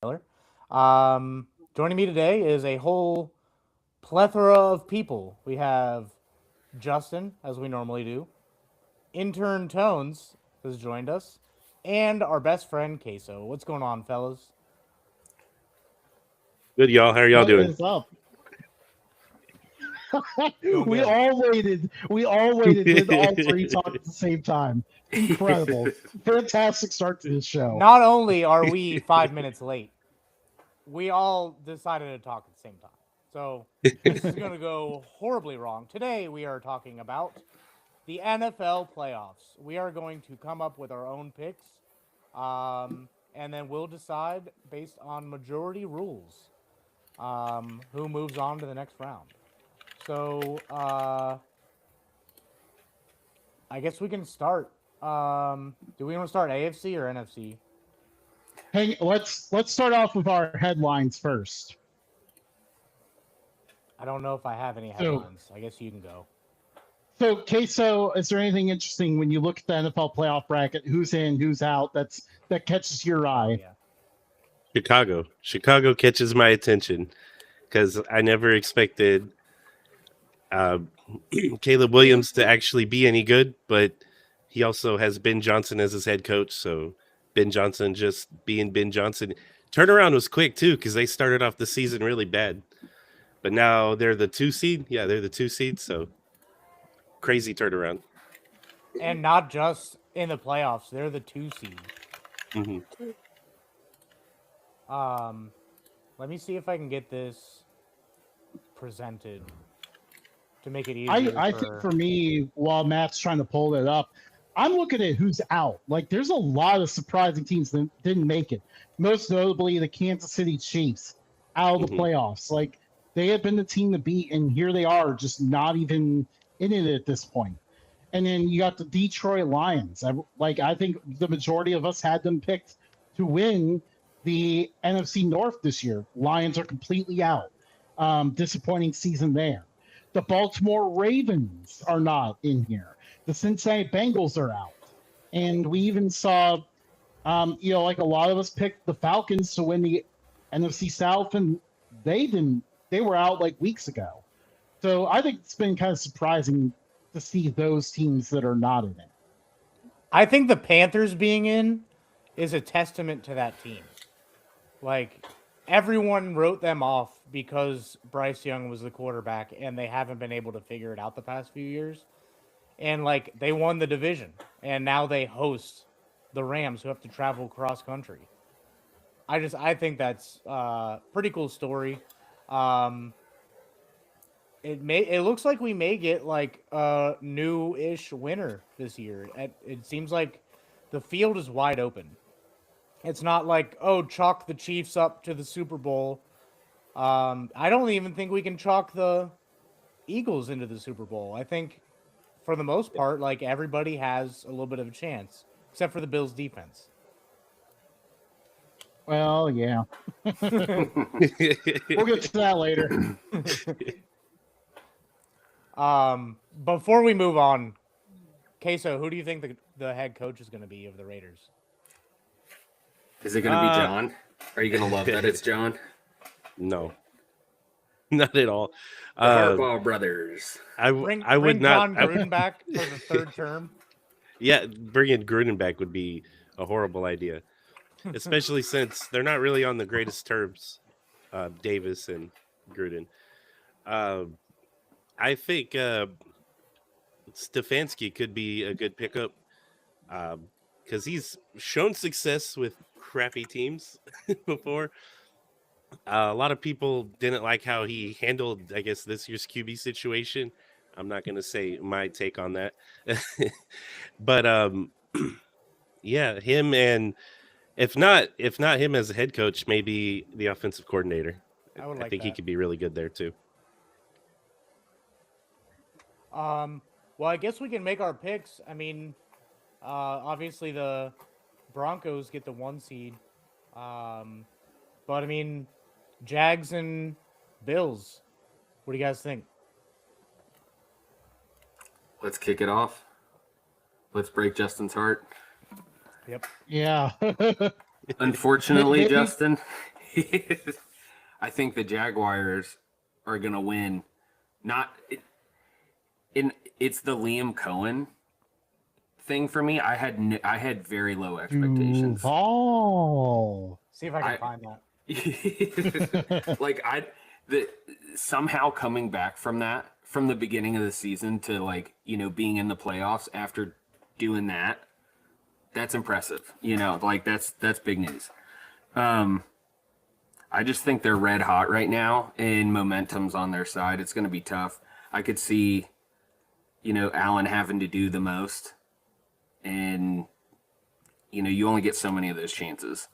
Tyler. Joining me today is a whole plethora of people. We have Justin, as we normally do. Intern Tones has joined us, and our best friend Queso. What's going on, fellas? Good, y'all. How are y'all What doing? is up? Doing we good. all waited. We all waited. Did all three talk at the same time? Incredible! Fantastic start to this show. Not only are we 5 minutes late, we all decided to talk at the same time. So this is going to go horribly wrong. Today we are talking about the NFL playoffs. We are going to come up with our own picks, and then we'll decide based on majority rules who moves on to the next round. So I guess we can start. Do we want to start AFC or NFC? Hey, let's start off with our headlines first. I don't know if I have any So, headlines. I guess you can go. so Queso, is there anything interesting when you look at the NFL playoff bracket? Who's in? Who's out? That catches your Oh eye. yeah. Chicago. Chicago catches my attention because I never expected uh, Caleb Williams to actually be any good, but he also has Ben Johnson as his head coach. So Ben Johnson just being Ben Johnson. Turnaround was quick too because they started off the season really bad, but now they're the 2 seed. Yeah, they're the 2 seed. So crazy turnaround. And not just in the playoffs. They're the 2 seed. hmm Um, Let me see if I can get this presented to make it easier I think for. for me, while Matt's trying to pull it up, I'm looking at who's out. Like, there's a lot of surprising teams that didn't make it. Most notably, the Kansas City Chiefs out of the hmm playoffs. Like, they had been the team to beat, and here they are, just not even in it at this point. And then you got the Detroit Lions. I think the majority of us had them picked to win the NFC North this year. Lions are completely out. Disappointing season there. The Baltimore Ravens are not in here. The Cincinnati Bengals are out. And we even saw, like a lot of us picked the Falcons to win the NFC South, and they didn't. They were out like weeks ago. So I think it's been kind of surprising to see those teams that are not in it. I think the Panthers being in is a testament to that team. Like, everyone wrote them off because Bryce Young was the quarterback and they haven't been able to figure it out the past few years. And, like, they won the division and now they host the Rams who have to travel cross country. I think that's pretty cool story. Um, it looks like we may get like a new-ish winner this year. It seems like the field is wide open. It's not like, oh, chalk the Chiefs up to the Super Bowl. I don't even think we can chalk the Eagles into the Super Bowl. I think for the most part, like, everybody has a little bit of a chance, except for the Bills defense. Well, yeah. We'll get to that later. Before we move on, Queso, who do you think the head coach is going to be of the Raiders? Is it going to be John? Are you going to love that it's John? no, not at all. The Harbaugh brothers. I Bring would not. John Gruden back for the third term. Yeah, bringing Gruden back would be a horrible idea, especially since they're not really on the greatest terms, Davis and Gruden. Uh, I think Stefanski could be a good pickup because he's shown success with crappy teams before. A lot of people didn't like how he handled, I guess, this year's QB situation. I'm not going to say my take on that, but yeah, him and if not him as a head coach, maybe the offensive coordinator. I would I like think he that. could be really good there too. Well, I guess we can make our picks. I mean, obviously the Broncos get the 1 seed, but I mean, Jags and Bills. What do you guys think? Let's kick it off. Let's break Justin's heart. Yep. Yeah. Unfortunately, Maybe- Justin, I think the Jaguars are going to win. It's the Liam Cohen thing for me. I had very low expectations. Duval. See if I can I- find that. Like somehow coming back from that from the beginning of the season to like being in the playoffs after doing that's impressive. Like that's big news. I just think they're red hot right now and momentum's on their side. It's going to be tough. I could see Allen having to do the most, and you only get so many of those chances.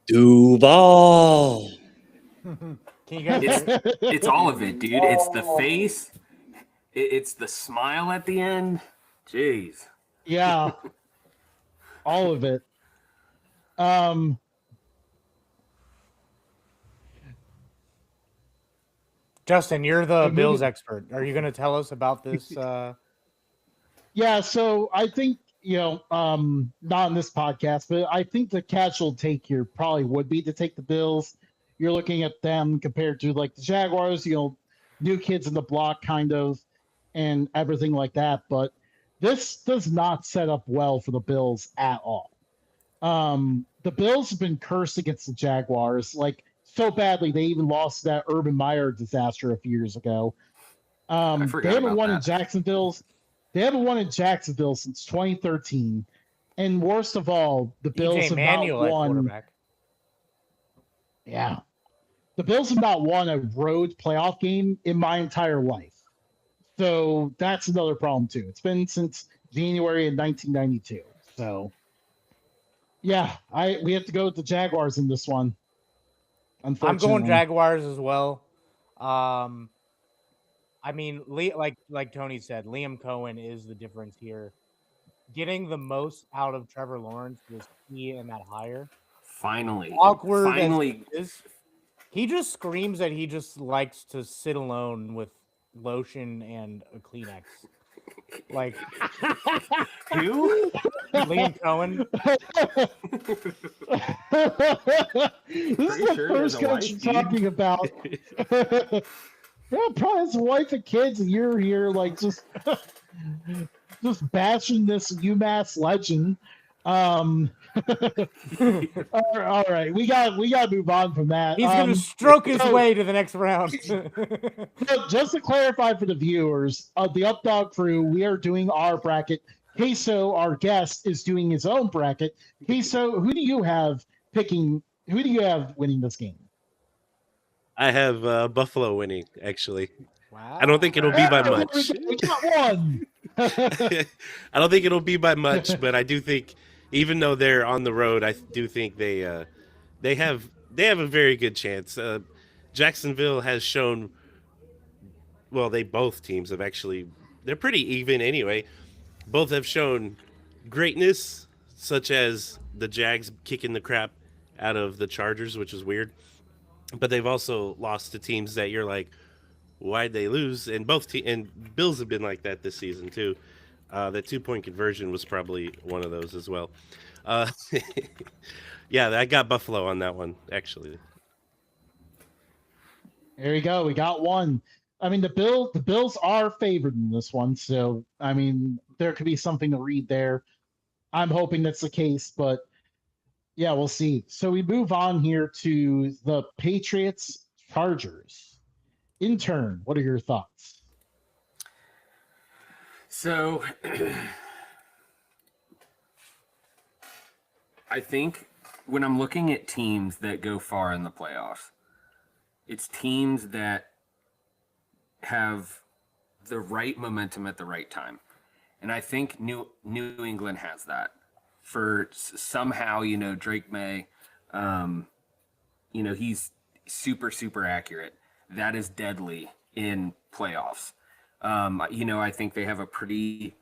Duval. Can you guys? It's, hear it? it's all of it, dude. It's the face. It's the smile at the end. Jeez. Yeah. All of it. Justin, you're the movie- Bills expert. Are you going to tell us about this? Yeah, so I think, not on this podcast, but I think the casual take here probably would be to take the Bills. You're looking at them compared to like the Jaguars, new kids in the block kind of, and everything like that. But this does not set up well for the Bills at all. The Bills have been cursed against the Jaguars, like so badly they even lost that Urban Meyer disaster a few years ago. I They forgot haven't about won in that. Jacksonville. They haven't won in Jacksonville since 2013. And worst of all, the Bills EJ have Manuel not at won. quarterback. Yeah. The Bills have not won a road playoff game in my entire life. So that's another problem too. It's been since January of 1992. So yeah, we have to go with the Jaguars in this one. I'm Unfortunately. going Jaguars as well. I mean, like Tony said, Liam Cohen is the difference here. Getting the most out of Trevor Lawrence was key in that hire. Finally. Awkward Finally. as it is, he just screams that he just likes to sit alone with lotion and a Kleenex. Like Who? Liam Cohen. This is Pretty the sure he has first a coach wife, you're dude. talking about. Yeah, probably has a wife and kids, and you're here like just bashing this UMass legend. All right, we got to move on from that. He's gonna stroke his so- way to the next round. So just to clarify for the viewers of the Updog crew, we are doing our bracket. Queso, our guest, is doing his own bracket. Queso, who do you have winning this game? I have Buffalo winning, actually. Wow. I don't think it'll be by Ah, much. We got one. I don't think it'll be by much, but I do think, even though they're on the road, I do think they have a very good chance. Jacksonville has shown. Well, both teams have actually. They're pretty even anyway. Both have shown greatness, such as the Jags kicking the crap out of the Chargers, which is weird. But they've also lost to teams that you're like, why'd they lose? And and Bills have been like that this season too. The 2-point conversion was probably one of those as well. Yeah, I got Buffalo on that one, actually. There you go. We got one. I mean, the Bills are favored in this one, so I mean, there could be something to read there. I'm hoping that's the case, but yeah, we'll see. So we move on here to the Patriots Chargers. Intern, what are your thoughts? So I think when I'm looking at teams that go far in the playoffs, it's teams that have the right momentum at the right time. And I think New England has that. For somehow, Drake May, he's super accurate. That is deadly in playoffs. I think they have a pretty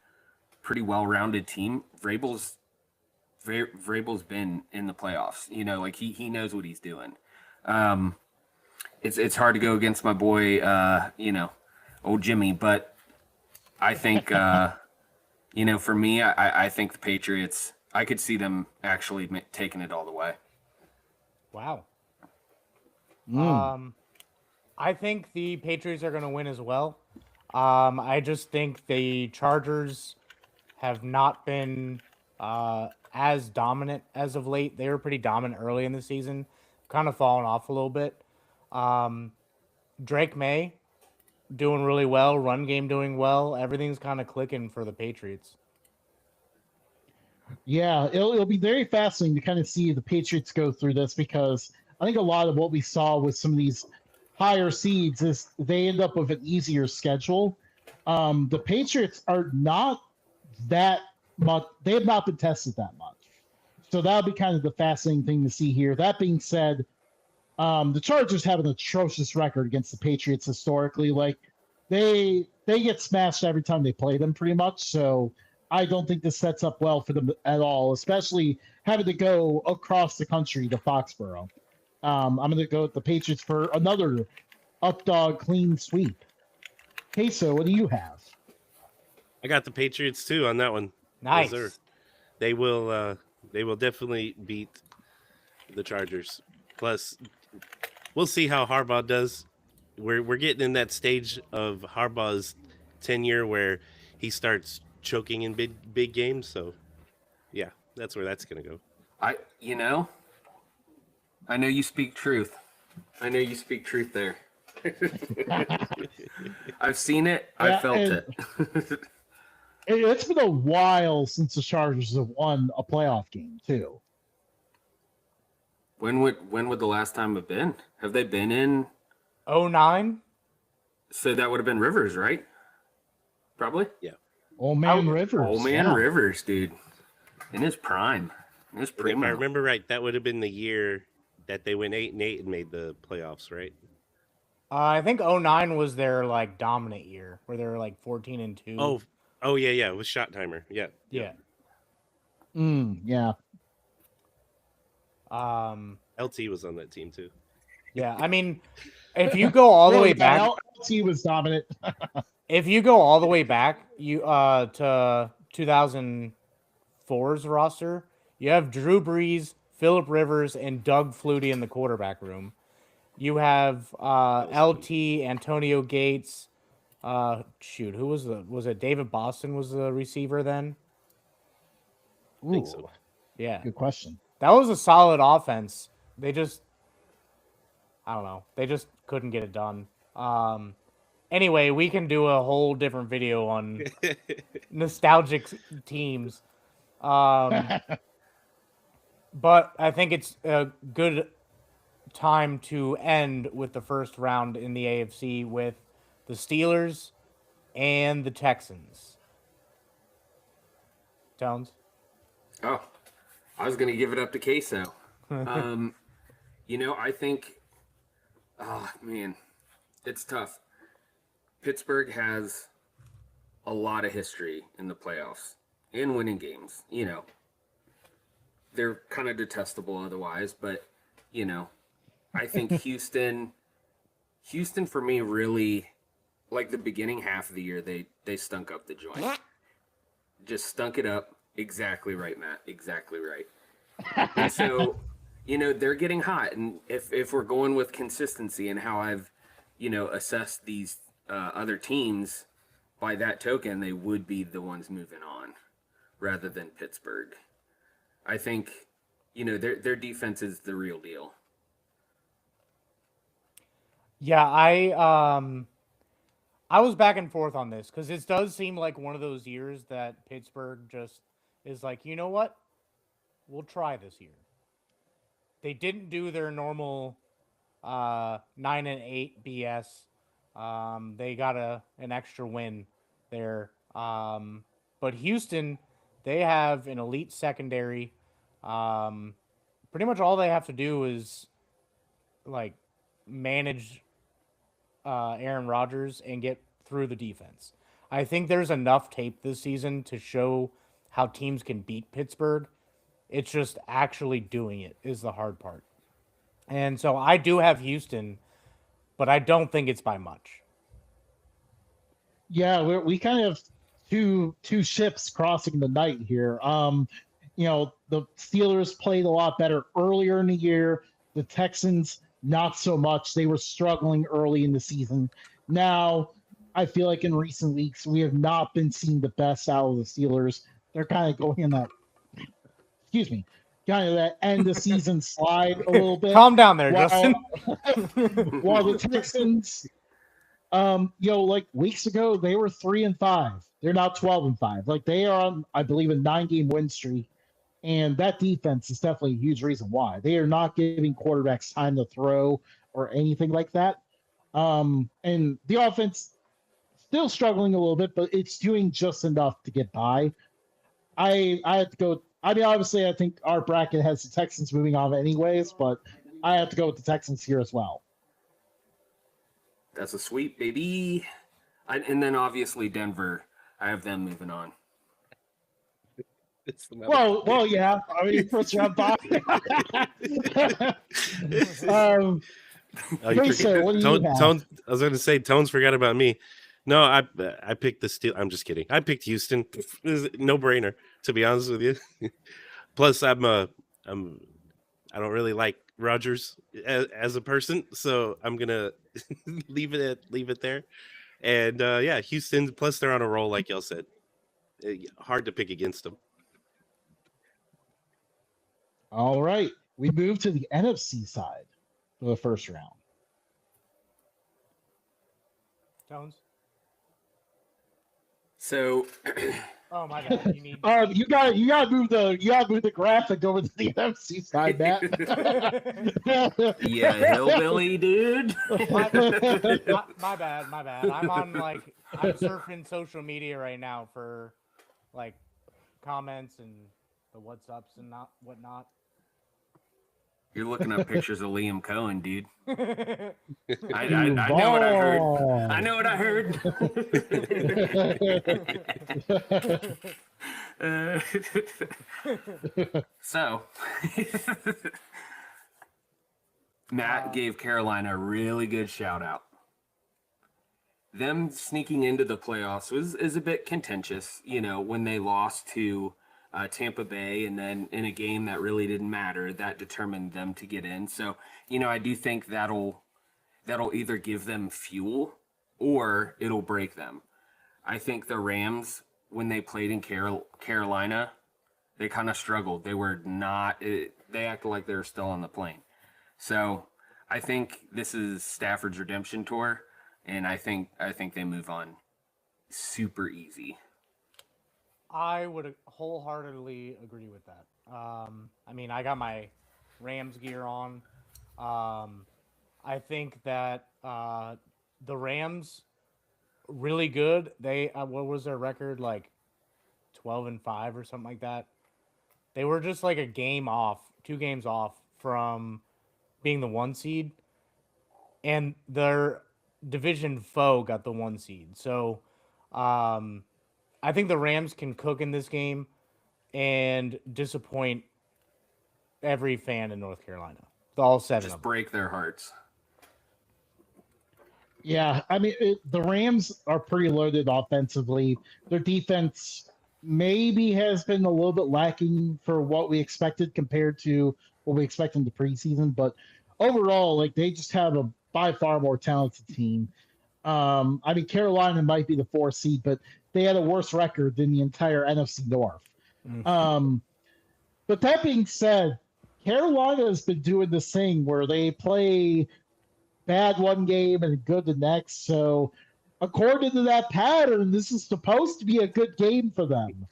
well-rounded team. Vrabel's been in the playoffs. He knows what he's doing. It's hard to go against my boy, old Jimmy, but I think For me, I think the Patriots, I could see them actually taking it all the way. Wow. Mm. I think the Patriots are going to win as well. I just think the Chargers have not been as dominant as of late. They were pretty dominant early in the season, kind of fallen off a little bit. Drake May doing really well, run game doing well. Everything's kind of clicking for the Patriots. Yeah, it'll be very fascinating to kind of see the Patriots go through this, because I think a lot of what we saw with some of these higher seeds is they end up with an easier schedule. The Patriots are not that much, they have not been tested that much. So that'll be kind of the fascinating thing to see here. That being said, the Chargers have an atrocious record against the Patriots historically. Like they get smashed every time they play them pretty much. So I don't think this sets up well for them at all, especially having to go across the country to Foxborough. I'm going to go with the Patriots for another Updog clean sweep. Queso, what do you have? I got the Patriots too on that one. Nice. Yes, sir. They will definitely beat the Chargers. Plus, we'll see how Harbaugh does. We're getting in that stage of Harbaugh's tenure where he starts choking in big games. So, yeah, that's where that's gonna go. I know you speak truth. I know you speak truth there. I've seen it. I felt it. It's been a while since the Chargers have won a playoff game, too. When would the last time have been? Have they been in? 09? So that would have been Rivers, right? Probably. Yeah. Old man Rivers. Old man yeah. Rivers, dude, in his prime. In his If I primo. remember right, that would have been the year that they went 8-8 and made the playoffs, right? I think 09 was their like dominant year, where they were like 14-2. Oh yeah, with shot timer. Yeah. yeah. Yeah. LT was on that team too. Yeah. I mean, if you go all the way back, LT was dominant. if you go all the way back, you to 2004's roster, you have Drew Brees, Phillip Rivers, and Doug Flutie in the quarterback room. You have LT, Antonio Gates. Who was it David Boston was the receiver then? I think so. Yeah. Good question. That was a solid offense. They just, I don't know. They just couldn't get it done. Anyway, we can do a whole different video on nostalgic teams. But I think it's a good time to end with the first round in the AFC with the Steelers and the Texans. Tones? Oh, I was going to give it up to Queso. I think, oh, man, it's tough. Pittsburgh has a lot of history in the playoffs and winning games. They're kind of detestable otherwise, but, I think Houston for me really, like the beginning half of the year, they stunk up the joint. Just stunk it up. Exactly right, Matt. Exactly right. And so, they're getting hot. And if we're going with consistency and how I've, assessed these other teams, by that token, they would be the ones moving on rather than Pittsburgh. I think, their defense is the real deal. Yeah, I was back and forth on this because it does seem like one of those years that Pittsburgh just is like, you know what? We'll try this year. They didn't do their normal 9-8 BS. They got an extra win there. But Houston, they have an elite secondary. Pretty much all they have to do is like manage Aaron Rodgers and get through the defense. I think there's enough tape this season to show how teams can beat Pittsburgh. It's just actually doing it is the hard part. And so I do have Houston, but I don't think it's by much. Yeah, we kind of two ships crossing the night here. The Steelers played a lot better earlier in the year. The Texans not so much. They were struggling early in the season. Now, I feel like in recent weeks we have not been seeing the best out of the Steelers. They're kind of going in that, kind of that end of season slide a little bit. Calm down there, while, Justin. while the Texans, like weeks ago they were 3-5. They're now 12-5. Like they are on, I believe, a 9-game win streak. And that defense is definitely a huge reason why. They are not giving quarterbacks time to throw or anything like that. And the offense still struggling a little bit, but it's doing just enough to get by. I have to go. I mean, obviously, I think our bracket has the Texans moving on anyways, but I have to go with the Texans here as well. That's a sweep, baby. And then obviously Denver, I have them moving on. Well, yeah. I mean, first round bye. So what do you have? Tone, I was going to say, Tones forgot about me. No, I picked the Steel. I'm just kidding. I picked Houston. No brainer, to be honest with you. Plus, I don't really like Rodgers as a person, so I'm gonna leave it there. And yeah, Houston. Plus, they're on a roll, like y'all said. Hard to pick against them. All right. We move to the NFC side for the first round. Tones. So Oh my bad. You need. You gotta move the graphic over to the NFC side, Matt. yeah, hillbilly dude. my bad. I'm surfing social media right now for like comments and the what's-ups and whatnot. You're looking up pictures of Liam Cohen, dude. I know what I heard. I know what I heard. So, Matt gave Carolina a really good shout out. Them sneaking into the playoffs is a bit contentious, when they lost to Tampa Bay, and then in a game that really didn't matter, that determined them to get in. So, I do think that'll either give them fuel or it'll break them. I think the Rams, when they played in Carolina, they kind of struggled. They were not. They acted like they were still on the plane. So, I think this is Stafford's redemption tour, and I think they move on super easy. I would wholeheartedly agree with that. I mean, I got my Rams gear on. I think that the Rams really good. They what was their record, like 12-5 or something like that? They were just like 2 games off from being the 1 seed, and their division foe got the 1 seed. So, I think the Rams can cook in this game and disappoint every fan in North Carolina. All 7 Just of them. break their hearts. Yeah, I mean, the Rams are pretty loaded offensively. Their defense maybe has been a little bit lacking for what we expected compared to what we expected in the preseason. But overall, like, they just have a by far more talented team. I mean, Carolina might be the 4th seed, but they had a worse record than the entire NFC North. Mm-hmm. But that being said, Carolina has been doing this thing where they play bad one game and good the next. So according to that pattern, this is supposed to be a good game for them.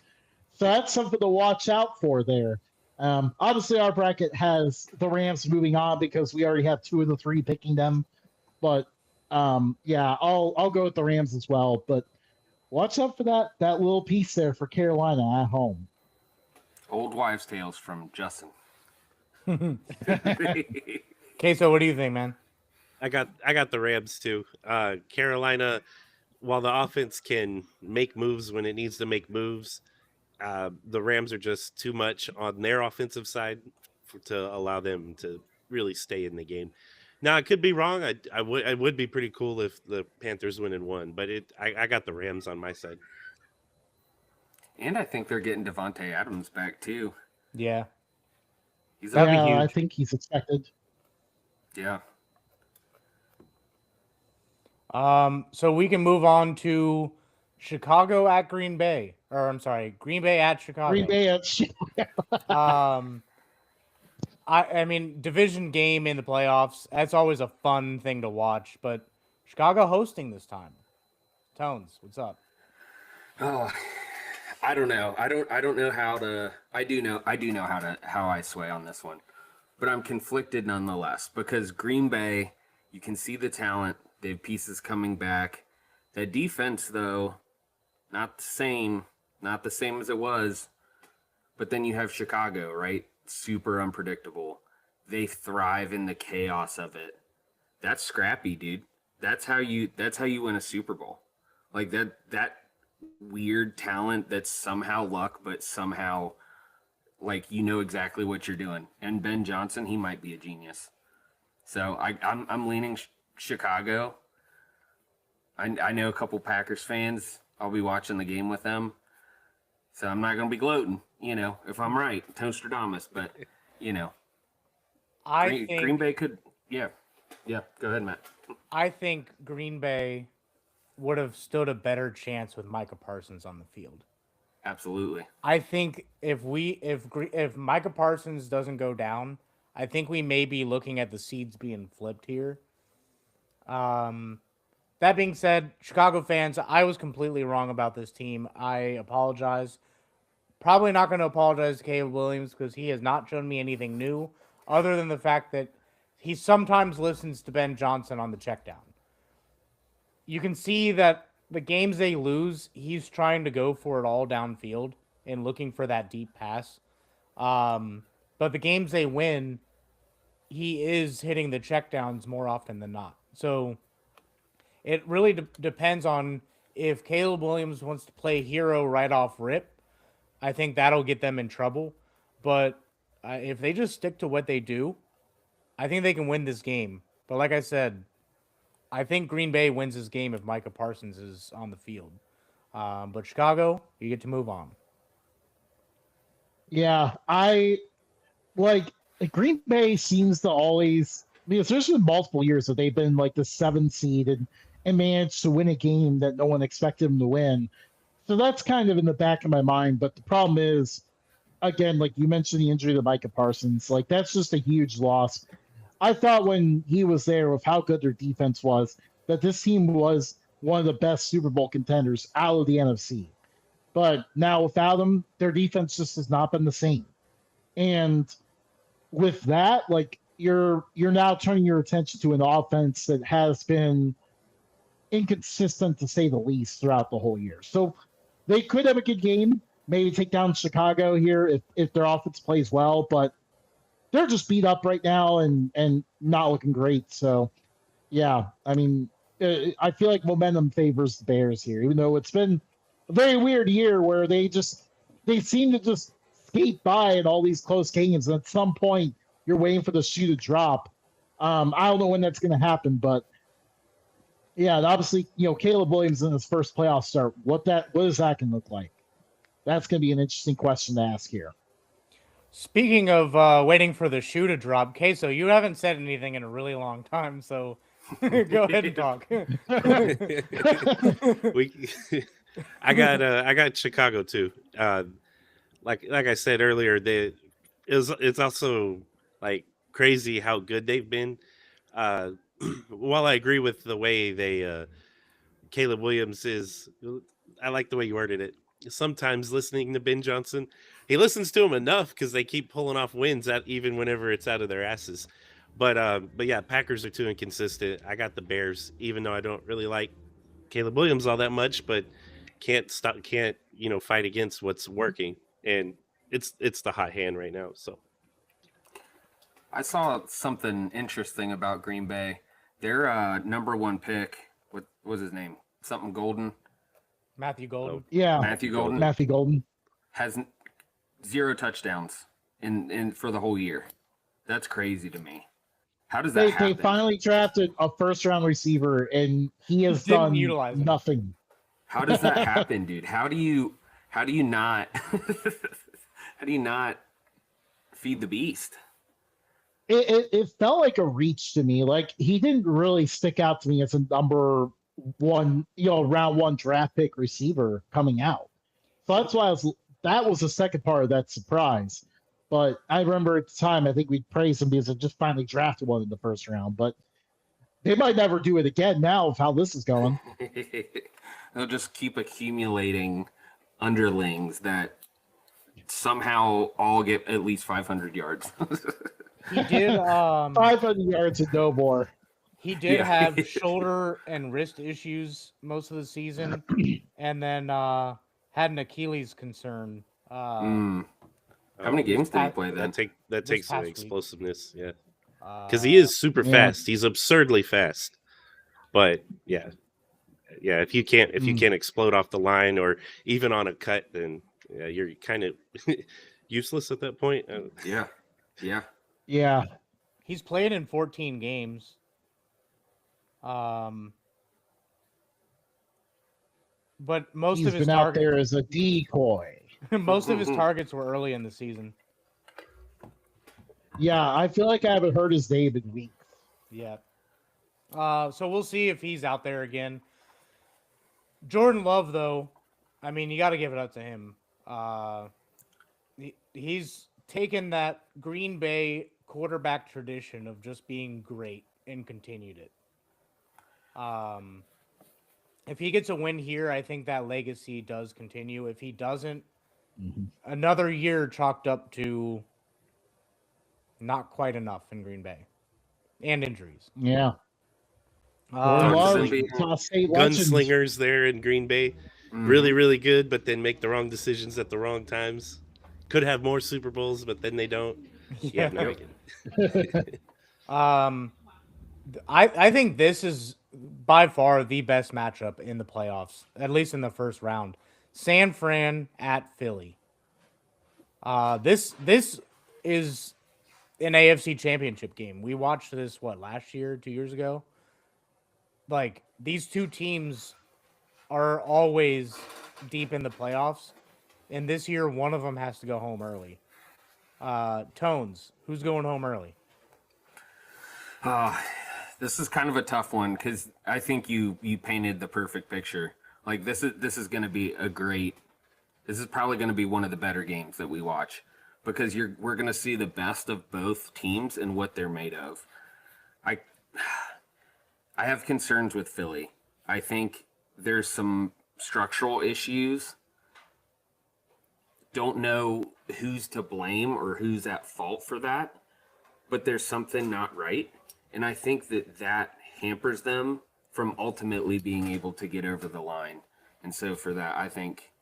So that's something to watch out for there. Obviously, our bracket has the Rams moving on because we already have 2 of the 3 picking them. But yeah, I'll go with the Rams as well. But watch out for that little piece there for Carolina at home. Old wives' tales from Justin. Okay, so what do you think, man? I got the Rams too. Carolina, while the offense can make moves when it needs to make moves, the Rams are just too much on their offensive side to allow them to really stay in the game. Now, I could be wrong. I would be pretty cool if the Panthers win and won, but I got the Rams on my side. And I think they're getting Devontae Adams back too. Yeah. He's That'd be I huge. think he's expected. yeah. So we can move on to Chicago at Green Bay. Or I'm sorry, Green Bay at Chicago. Green Bay. I mean, division game in the playoffs, that's always a fun thing to watch, but Chicago hosting this time. Tones, what's up? Oh, I don't know. I don't know how to. I do know how I sway on this one, but I'm conflicted nonetheless because Green Bay, you can see the talent. They have pieces coming back. That defense, though, not the same as it was. But then you have Chicago, right? Super unpredictable. They thrive in the chaos of it. That's scrappy, dude. That's how you win a Super Bowl. Like that weird talent that's somehow luck, but somehow like you know exactly what you're doing. And Ben Johnson, he might be a genius. So I'm leaning Chicago. I know a couple Packers fans. I'll be watching the game with them. So I'm not going to be gloating, if I'm right, Toastradamus, but, I think Green Bay could, yeah, go ahead, Matt. I think Green Bay would have stood a better chance with Micah Parsons on the field. Absolutely. I think if Micah Parsons doesn't go down, I think we may be looking at the seeds being flipped here. That being said, Chicago fans, I was completely wrong about this team. I apologize. Probably not going to apologize to Caleb Williams because he has not shown me anything new other than the fact that he sometimes listens to Ben Johnson on the check down. You can see that the games they lose, he's trying to go for it all downfield and looking for that deep pass. But the games they win, he is hitting the checkdowns more often than not. So it really depends on if Caleb Williams wants to play hero right off rip. I think that'll get them in trouble. But if they just stick to what they do, I think they can win this game. But like I said, I think Green Bay wins this game if Micah Parsons is on the field. But Chicago, you get to move on. Yeah, I like Green Bay seems to always, because there's been multiple years that they've been like the 7th seed and managed to win a game that no one expected them to win. So that's kind of in the back of my mind. But the problem is, again, like you mentioned the injury to Micah Parsons, like that's just a huge loss. I thought when he was there with how good their defense was, that this team was one of the best Super Bowl contenders out of the NFC. But now without him, their defense just has not been the same. And with that, like you're now turning your attention to an offense that has been inconsistent to say the least throughout the whole year. So they could have a good game, maybe take down Chicago here if their offense plays well, but they're just beat up right now and not looking great. So, yeah, I mean, I feel like momentum favors the Bears here, even though it's been a very weird year where they seem to just skate by in all these close games. And at some point, you're waiting for the shoe to drop. I don't know when that's going to happen, but yeah, and obviously, Caleb Williams in his first playoff start, what is that going to look like? That's going to be an interesting question to ask here. Speaking of waiting for the shoe to drop, Queso, you haven't said anything in a really long time, so go ahead and talk. I got Chicago too. Like I said earlier, it's also like crazy how good they've been. While I agree with the way Caleb Williams is, I like the way you worded it. Sometimes listening to Ben Johnson, he listens to him enough because they keep pulling off wins even whenever it's out of their asses. But yeah, Packers are too inconsistent. I got the Bears, even though I don't really like Caleb Williams all that much, but can't fight against what's working, and it's the hot hand right now. So I saw something interesting about Green Bay. Their number 1 pick, what was his name? Something Golden. Matthew Golden. Yeah, Matthew Golden has 0 touchdowns in for the whole year. That's crazy to me. How does that happen? They finally drafted a first-round receiver, and he has done nothing. How does that happen, dude? How do you How do you not? How do you not feed the beast? It felt like a reach to me. Like he didn't really stick out to me as a number one, round one draft pick receiver coming out. So that's why that was the second part of that surprise. But I remember at the time, I think we praised him because it just finally drafted one in the first round. But they might never do it again now of how this is going. They'll just keep accumulating underlings that somehow all get at least 500 yards. He did 500 yards and no more. He did have shoulder and wrist issues most of the season, and then had an Achilles concern. How many games did he play then? That takes some past week. explosiveness, yeah. Because he is super fast. He's absurdly fast. But yeah, if you can't explode off the line or even on a cut, then you're kind of useless at that point. Yeah. He's played in 14 games. But most He's of his been out there as a decoy. most of his targets were early in the season. Yeah, I feel like I haven't heard his name in weeks. Yeah. So we'll see if he's out there again. Jordan Love, though, I mean, you got to give it up to him. He's taken that Green Bay quarterback tradition of just being great and continued it. If he gets a win here, I think that legacy does continue. If he doesn't, another year chalked up to not quite enough in Green Bay and injuries. Yeah. Gunslingers there in Green Bay. Really, really good, but then make the wrong decisions at the wrong times. Could have more Super Bowls, but then they don't. Yeah, no. I think this is by far the best matchup in the playoffs, at least in the first round. San Fran at Philly. This is an AFC Championship game. We watched this last year, 2 years ago. Like, these two teams are always deep in the playoffs, and this year one of them has to go home early. Tones, who's going home early? This is kind of a tough one because I think you painted the perfect picture. Like this is going to be this is probably going to be one of the better games that we watch because we're going to see the best of both teams and what they're made of. I have concerns with Philly. I think there's some structural issues. Don't know who's to blame or who's at fault for that, but there's something not right. And I think that hampers them from ultimately being able to get over the line. And so for that, I think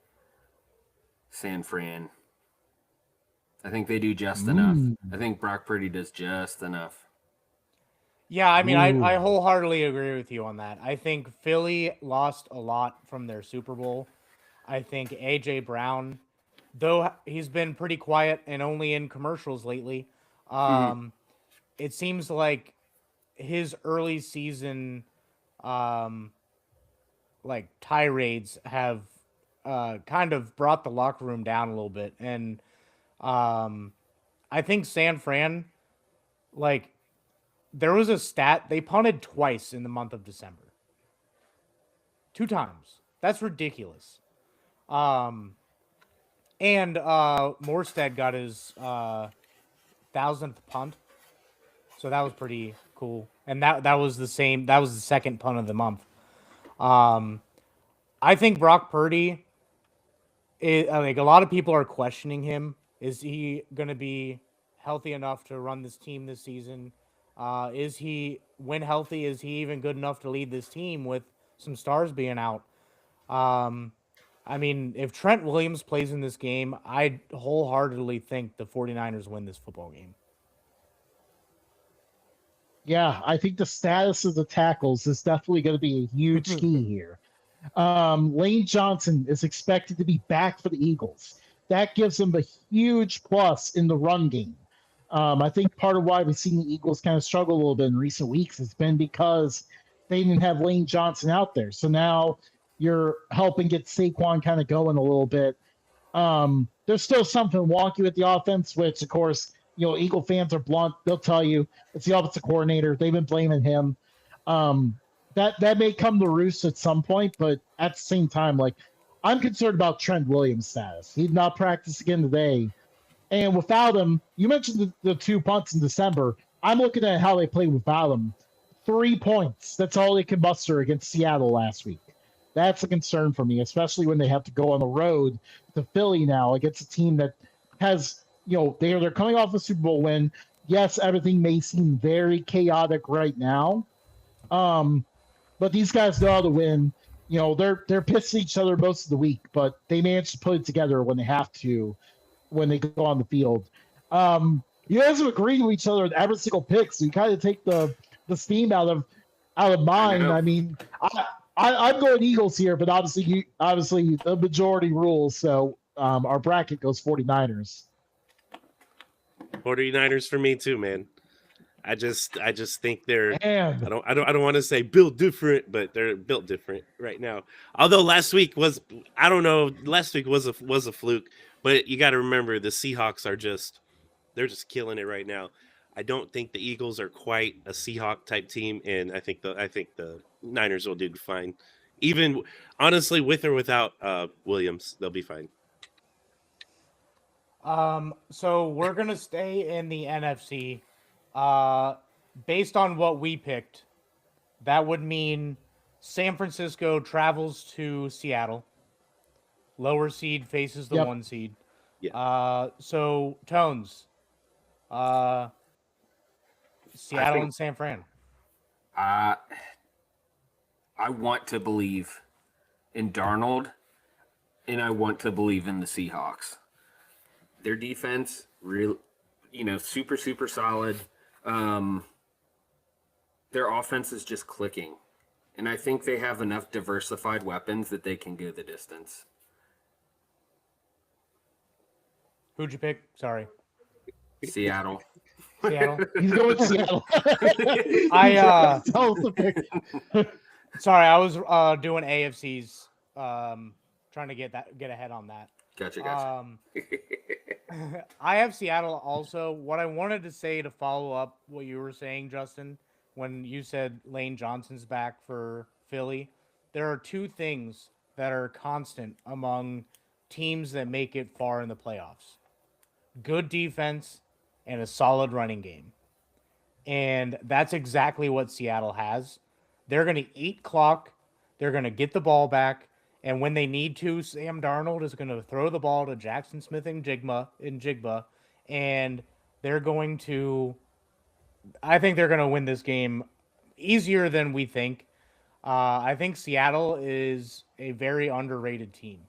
San Fran, I think they do just enough. I think Brock Purdy does just enough. Yeah, I mean, I wholeheartedly agree with you on that. I think Philly lost a lot from their Super Bowl. I think A.J. Brown, though he's been pretty quiet and only in commercials lately, it seems like his early season tirades have kind of brought the locker room down a little bit. And I think San Fran, there was a stat, they punted twice in the month of December. 2 times. That's ridiculous. And Morstead got his 1,000th punt. So that was pretty cool. And that was the second punt of the month. I think Brock Purdy, a lot of people are questioning him. Is he going to be healthy enough to run this team this season? Is he, when healthy, is he even good enough to lead this team with some stars being out? I mean, if Trent Williams plays in this game, I wholeheartedly think the 49ers win this football game. Yeah, I think the status of the tackles is definitely going to be a huge key here. Lane Johnson is expected to be back for the Eagles. That gives them a huge plus in the run game. I think part of why we've seen the Eagles kind of struggle a little bit in recent weeks has been because they didn't have Lane Johnson out there. So now you're helping get Saquon kind of going a little bit. There's still something wonky with the offense, which of course, Eagle fans are blunt. They'll tell you it's the offensive coordinator. They've been blaming him. That may come to roost at some point, but at the same time, like I'm concerned about Trent Williams' status. He did not practice again today. And without him, you mentioned the 2 punts in December. I'm looking at how they played without him. 3 points. That's all they could muster against Seattle last week. That's a concern for me, especially when they have to go on the road to Philly now against a team that has, they're coming off a Super Bowl win. Yes, everything may seem very chaotic right now, but these guys know how to win. They're pissed at each other most of the week, but they manage to put it together when they have to, when they go on the field. You guys have agreed with each other with every single pick, so you kind of take the steam out of mine. I mean, I'm going Eagles here, but obviously the majority rules. So our bracket goes 49ers. 49ers for me too, man. I just think they're. And I don't want to say built different, but they're built different right now. Although last week was a fluke, but you got to remember the Seahawks are they're just killing it right now. I don't think the Eagles are quite a Seahawk type team, and I think the Niners will do fine. Even honestly, with or without Williams, they'll be fine. So we're gonna stay in the NFC. Based on what we picked, that would mean San Francisco travels to Seattle. Lower seed faces the 1 seed. Yeah. So Tones, Seattle and San Fran. I want to believe in Darnold, and I want to believe in the Seahawks. Their defense, super, super solid. Their offense is just clicking. And I think they have enough diversified weapons that they can go the distance. Who'd you pick? Sorry. Seattle. Seattle. he's going to Seattle. Sorry, I was doing AFC's, trying to get ahead on that. Gotcha. I have Seattle also. What I wanted to say to follow up what you were saying, Justin, when you said Lane Johnson's back for Philly, there are 2 things that are constant among teams that make it far in the playoffs: good defense and a solid running game. And that's exactly what Seattle has. They're going to eat clock. They're going to get the ball back. And when they need to, Sam Darnold is going to throw the ball to Jackson Smith and Jigba, and they're going to. I think they're going to win this game easier than we think. I think Seattle is a very underrated team.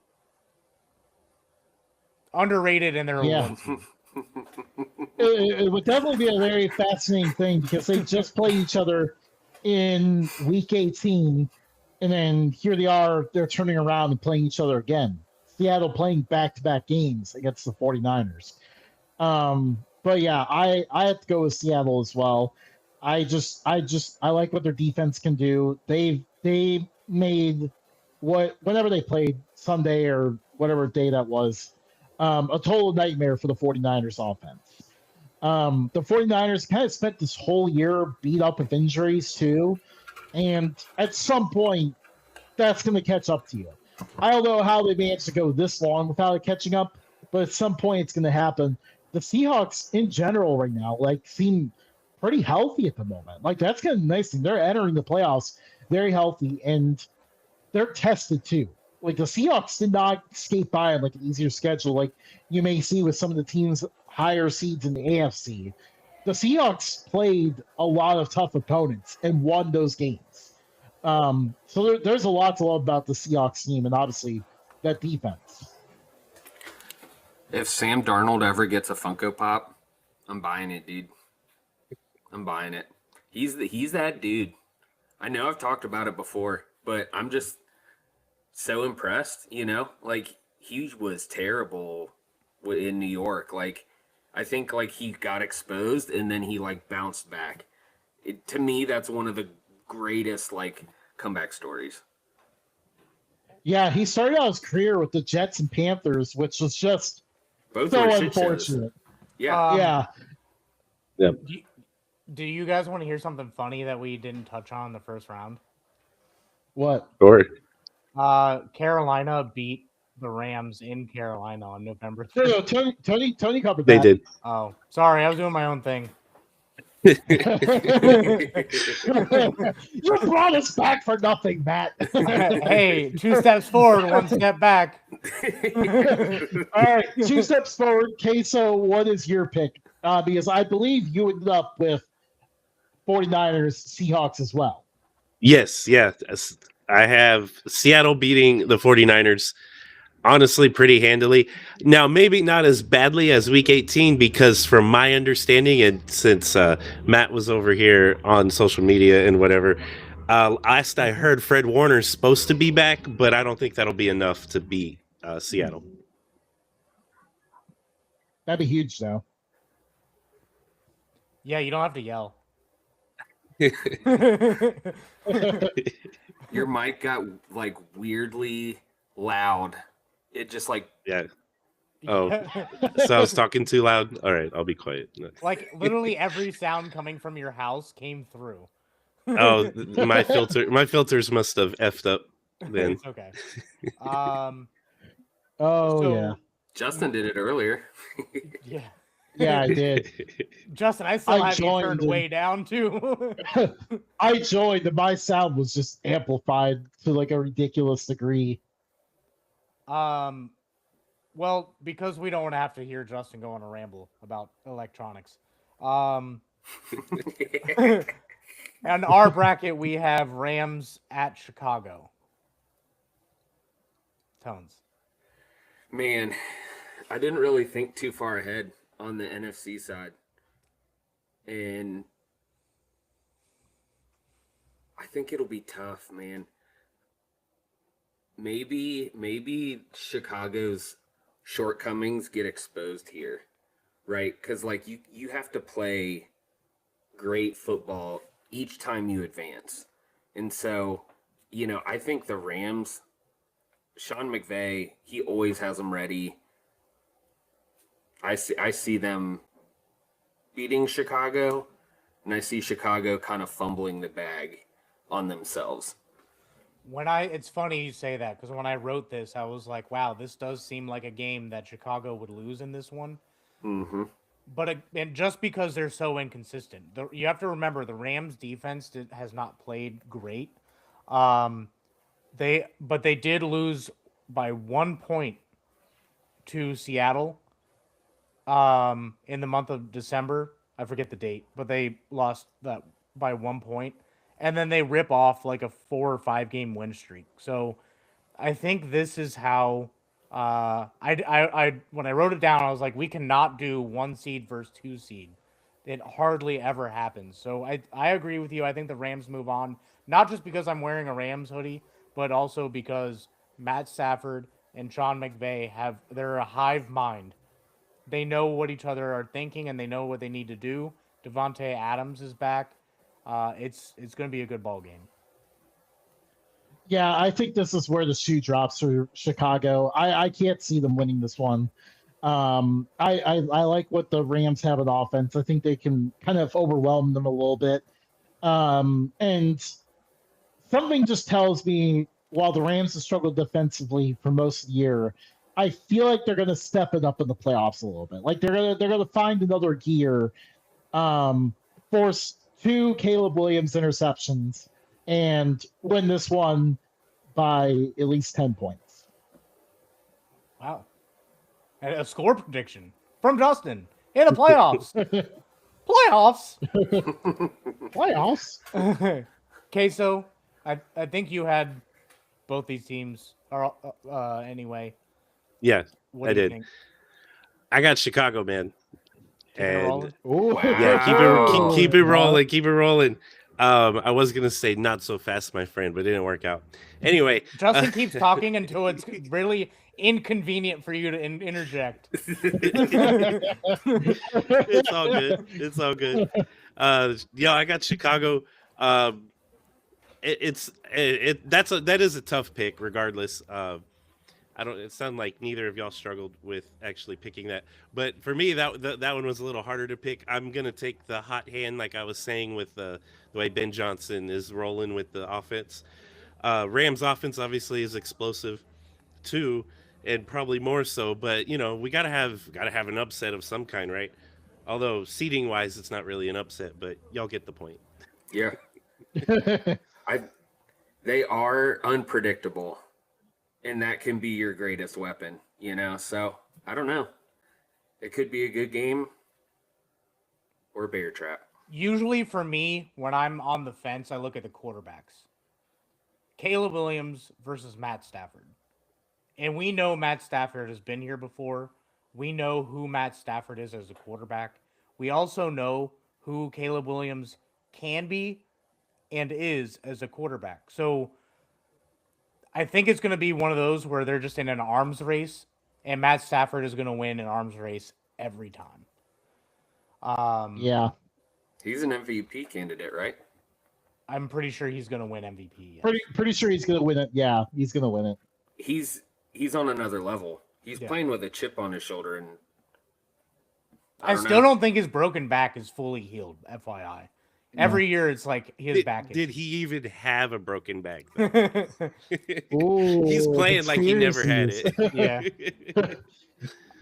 Underrated in their own team. It would definitely be a very fascinating thing because they just play each other in week 18. And then here they are, they're turning around and playing each other again. Seattle playing back-to-back games against the 49ers. But yeah, I have to go with Seattle as well. I like what their defense can do. They made whenever they played Sunday or whatever day that was, a total nightmare for the 49ers offense. The 49ers kind of spent this whole year beat up with injuries too. And at some point, that's going to catch up to you. I don't know how they managed to go this long without it catching up, but at some point it's going to happen. The Seahawks in general right now, seem pretty healthy at the moment. That's kind of a nice thing. They're entering the playoffs very healthy, and they're tested too. The Seahawks did not skate by on an easier schedule like you may see with some of the teams higher seeds in the AFC. The Seahawks played a lot of tough opponents and won those games. So there's a lot to love about the Seahawks team and obviously that defense. If Sam Darnold ever gets a Funko Pop, I'm buying it, dude. I'm buying it. He's that dude. I know I've talked about it before, but I'm just so impressed, he was terrible in New York. I think he got exposed and then he bounced back. To me, that's one of the greatest comeback stories. Yeah, he started out his career with the Jets and Panthers, which was just Both so were shit shows. unfortunate. Yeah. Yeah. Do you guys want to hear something funny that we didn't touch on in the first round? What? Or Carolina beat the Rams in Carolina on November No, 3rd. no, Tony covered they that. did. Oh, sorry, I was doing my own thing. You brought us back for nothing, Matt. Hey, 2 steps forward, 1 step back. All right, 2 steps forward. Queso, what is your pick? Because I believe you ended up with 49ers, Seahawks as well. Yes, yeah. I have Seattle beating the 49ers, honestly, pretty handily. Now, maybe not as badly as Week 18, because from my understanding, and since Matt was over here on social media and whatever, last I heard, Fred Warner's supposed to be back, but I don't think that'll be enough to beat Seattle. That'd be huge, though. Yeah, you don't have to yell. Your mic got like weirdly loud. It just like Yeah. Oh, so I was talking too loud? All right, I'll be quiet. Like literally every sound coming from your house came through. Oh, my filters must have effed up then. It's okay. Oh, So- yeah. Justin did it earlier. Yeah. Yeah, I did. Justin, I still I have you joined turned him. way down too. I joined, and my sound was just amplified to like a ridiculous degree. Well, because we don't want to have to hear Justin go on a ramble about electronics. And our bracket, we have Rams at Chicago. Tones. Man, I didn't really think too far ahead on the NFC side. And I think it'll be tough, man. Maybe Chicago's shortcomings get exposed here, right? Because like you have to play great football each time you advance. And so, I think the Rams, Sean McVay, he always has them ready. I see them beating Chicago, and I see Chicago kind of fumbling the bag on themselves. It's funny you say that, because when I wrote this, I was like, wow, this does seem like a game that Chicago would lose in this one. Mm-hmm. But and just because they're so inconsistent, you have to remember the Rams' defense has not played great. They did lose by 1 point to Seattle. In the month of December, I forget the date, but they lost that by 1 point, and then they rip off like a 4 or 5 game win streak. So I think this is how I when I wrote it down, I was like, we cannot do 1 seed versus 2 seed. It hardly ever happens. So I agree with you. I think the Rams move on, not just because I'm wearing a Rams hoodie, but also because Matt Stafford and Sean McVay they're a hive mind. They know what each other are thinking, and they know what they need to do. Devontae Adams is back. It's going to be a good ball game. Yeah, I think this is where the shoe drops for Chicago. I can't see them winning this one. I like what the Rams have at offense. I think they can kind of overwhelm them a little bit. And something just tells me, while the Rams have struggled defensively for most of the year, I feel like they're going to step it up in the playoffs a little bit. Like they're going to find another gear, force 2 Caleb Williams interceptions, and win this one by at least 10 points. Wow. And a score prediction from Justin in the playoffs. Playoffs? Playoffs? Queso, I think you had both these teams anyway. Yeah, What I do you did. think? I got Chicago, man. Keeping it And rolling? Ooh. yeah, keep it rolling, keep it rolling. I was gonna say not so fast, my friend, but it didn't work out. Anyway, Justin keeps talking until it's really inconvenient for you to interject. It's all good. It's all good. I got Chicago. And That is a tough pick, regardless. I don't. It sounded like neither of y'all struggled with actually picking that, but for me, that one was a little harder to pick. I'm gonna take the hot hand, like I was saying, with the way Ben Johnson is rolling with the offense. Rams offense obviously is explosive too, and probably more so. But we gotta have an upset of some kind, right? Although seating wise, it's not really an upset, but y'all get the point. Yeah. They are unpredictable, and that can be your greatest weapon, So I don't know. It could be a good game or a bear trap. Usually for me, when I'm on the fence, I look at the quarterbacks. Caleb Williams versus Matt Stafford. And we know Matt Stafford has been here before. We know who Matt Stafford is as a quarterback. We also know who Caleb Williams can be and is as a quarterback. So I think it's going to be one of those where they're just in an arms race, and Matt Stafford is going to win an arms race every time. Yeah. He's an MVP candidate, right? I'm pretty sure he's going to win MVP. Yes. Pretty sure he's going to win it. Yeah, he's going to win it. He's on another level. He's playing with a chip on his shoulder, and I still don't think his broken back is fully healed, FYI. Every year it's like his back. Did he even have a broken back? Ooh, he's playing like he never had it. Yeah.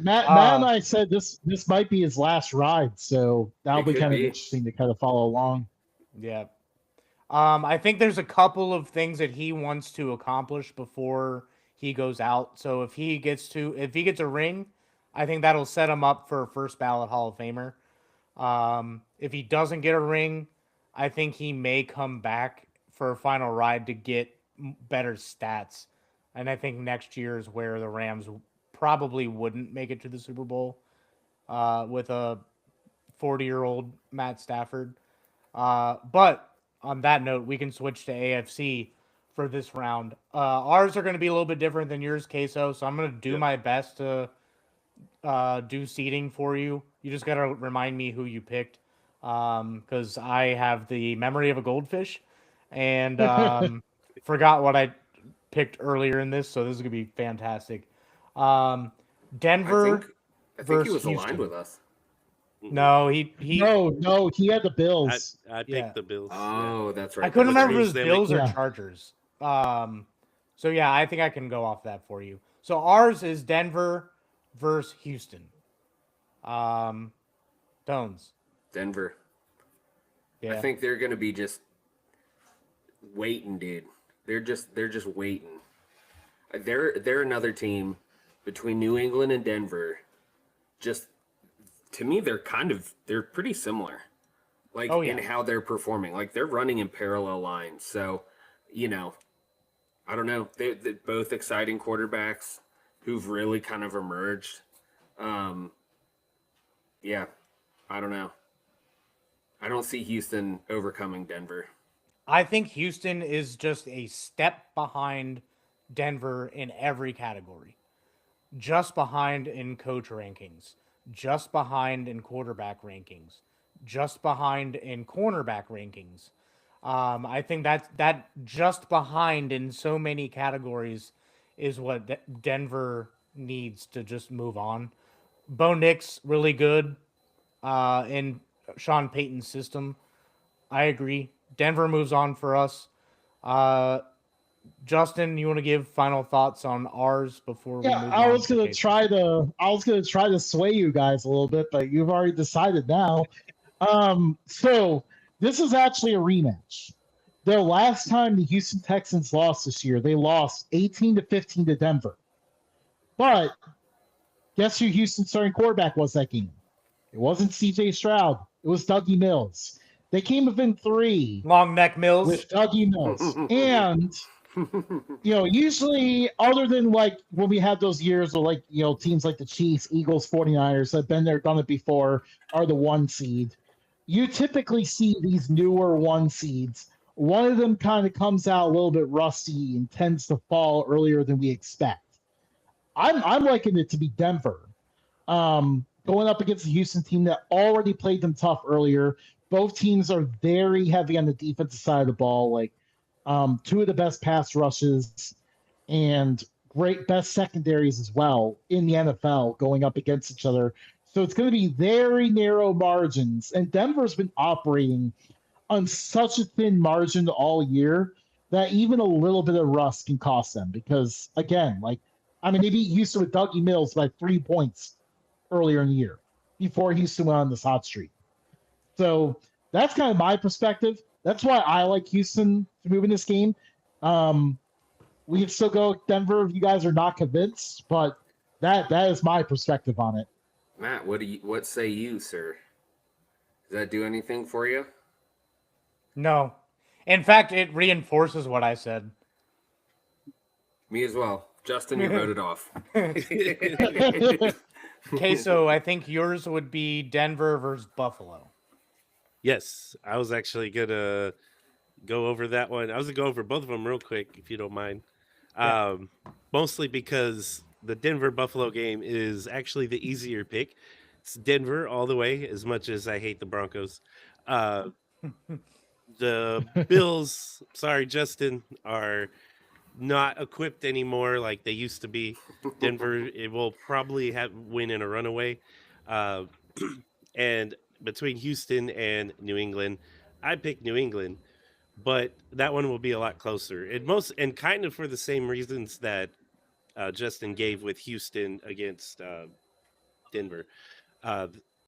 Matt and I said this might be his last ride, so that'll be kind of interesting to kind of follow along. Yeah. I think there's a couple of things that he wants to accomplish before he goes out. So if he gets a ring, I think that'll set him up for a first ballot Hall of Famer. If he doesn't get a ring, I think he may come back for a final ride to get better stats. And I think next year is where the Rams probably wouldn't make it to the Super Bowl with a 40-year-old Matt Stafford. But on that note, we can switch to AFC for this round. Ours are going to be a little bit different than yours, Queso, so I'm going to do my best to do seeding for you. You just got to remind me who you picked. Because I have the memory of a goldfish and forgot what I picked earlier in this, so this is going to be fantastic. Denver I think he was Houston. aligned with us. No, he No, he had the Bills. I picked the Bills. Oh, that's right. I couldn't remember if it was them Bills or again. Chargers. So yeah, I think I can go off that for you. So ours is Denver versus Houston. Tones. Denver. Yeah. I think they're going to be just waiting, dude. They're just waiting. They're another team between New England and Denver. Just to me, they're pretty similar. Like in how they're performing. Like they're running in parallel lines. So, I don't know. They're both exciting quarterbacks who've really kind of emerged. Yeah, I don't know. I don't see Houston overcoming Denver. I think Houston is just a step behind Denver in every category. Just behind in coach rankings. Just behind in quarterback rankings. Just behind in cornerback rankings. I think that just behind in so many categories is what Denver needs to just move on. Bo Nix, really good in Sean Payton's system. I agree. Denver moves on for us. Justin, you want to give final thoughts on ours before we move on? I was gonna try to sway you guys a little bit, but you've already decided now. So this is actually a rematch. The last time the Houston Texans lost this year, they lost 18-15 to Denver. But guess who Houston's starting quarterback was that game? It wasn't C.J. Stroud. It was Dougie Mills. They came within 3 Long neck Mills with Dougie Mills. And usually other than like when we had those years of teams like the Chiefs, Eagles, 49ers have been there, done it before, are the 1 seed. You typically see these newer 1 seeds. One of them kind of comes out a little bit rusty and tends to fall earlier than we expect. I'm liking it to be Denver. Going up against the Houston team that already played them tough earlier. Both teams are very heavy on the defensive side of the ball. Like two of the best pass rushes, and great best secondaries as well in the NFL going up against each other. So it's going to be very narrow margins. And Denver's been operating on such a thin margin all year that even a little bit of rust can cost them. Because, again, they beat Houston with Dougie Mills by 3 points earlier in the year before Houston went on this hot streak. So that's kind of my perspective. That's why I like Houston to move in this game. We can still go Denver if you guys are not convinced, but that is my perspective on it. Matt, what say you, sir? Does that do anything for you? No. In fact, it reinforces what I said. Me as well. Justin, you wrote it off. Okay, so I think yours would be Denver versus Buffalo. Yes, I was actually gonna go over that one. I was gonna go over both of them real quick, if you don't mind. Yeah. Mostly because the Denver Buffalo game is actually the easier pick. It's Denver all the way, as much as I hate the Broncos. The Bills, sorry, Justin, are not equipped anymore like they used to be. Denver, it will probably win in a runaway. And between Houston and New England, I picked New England, but that one will be a lot closer. And kind of for the same reasons that Justin gave with Houston against Denver.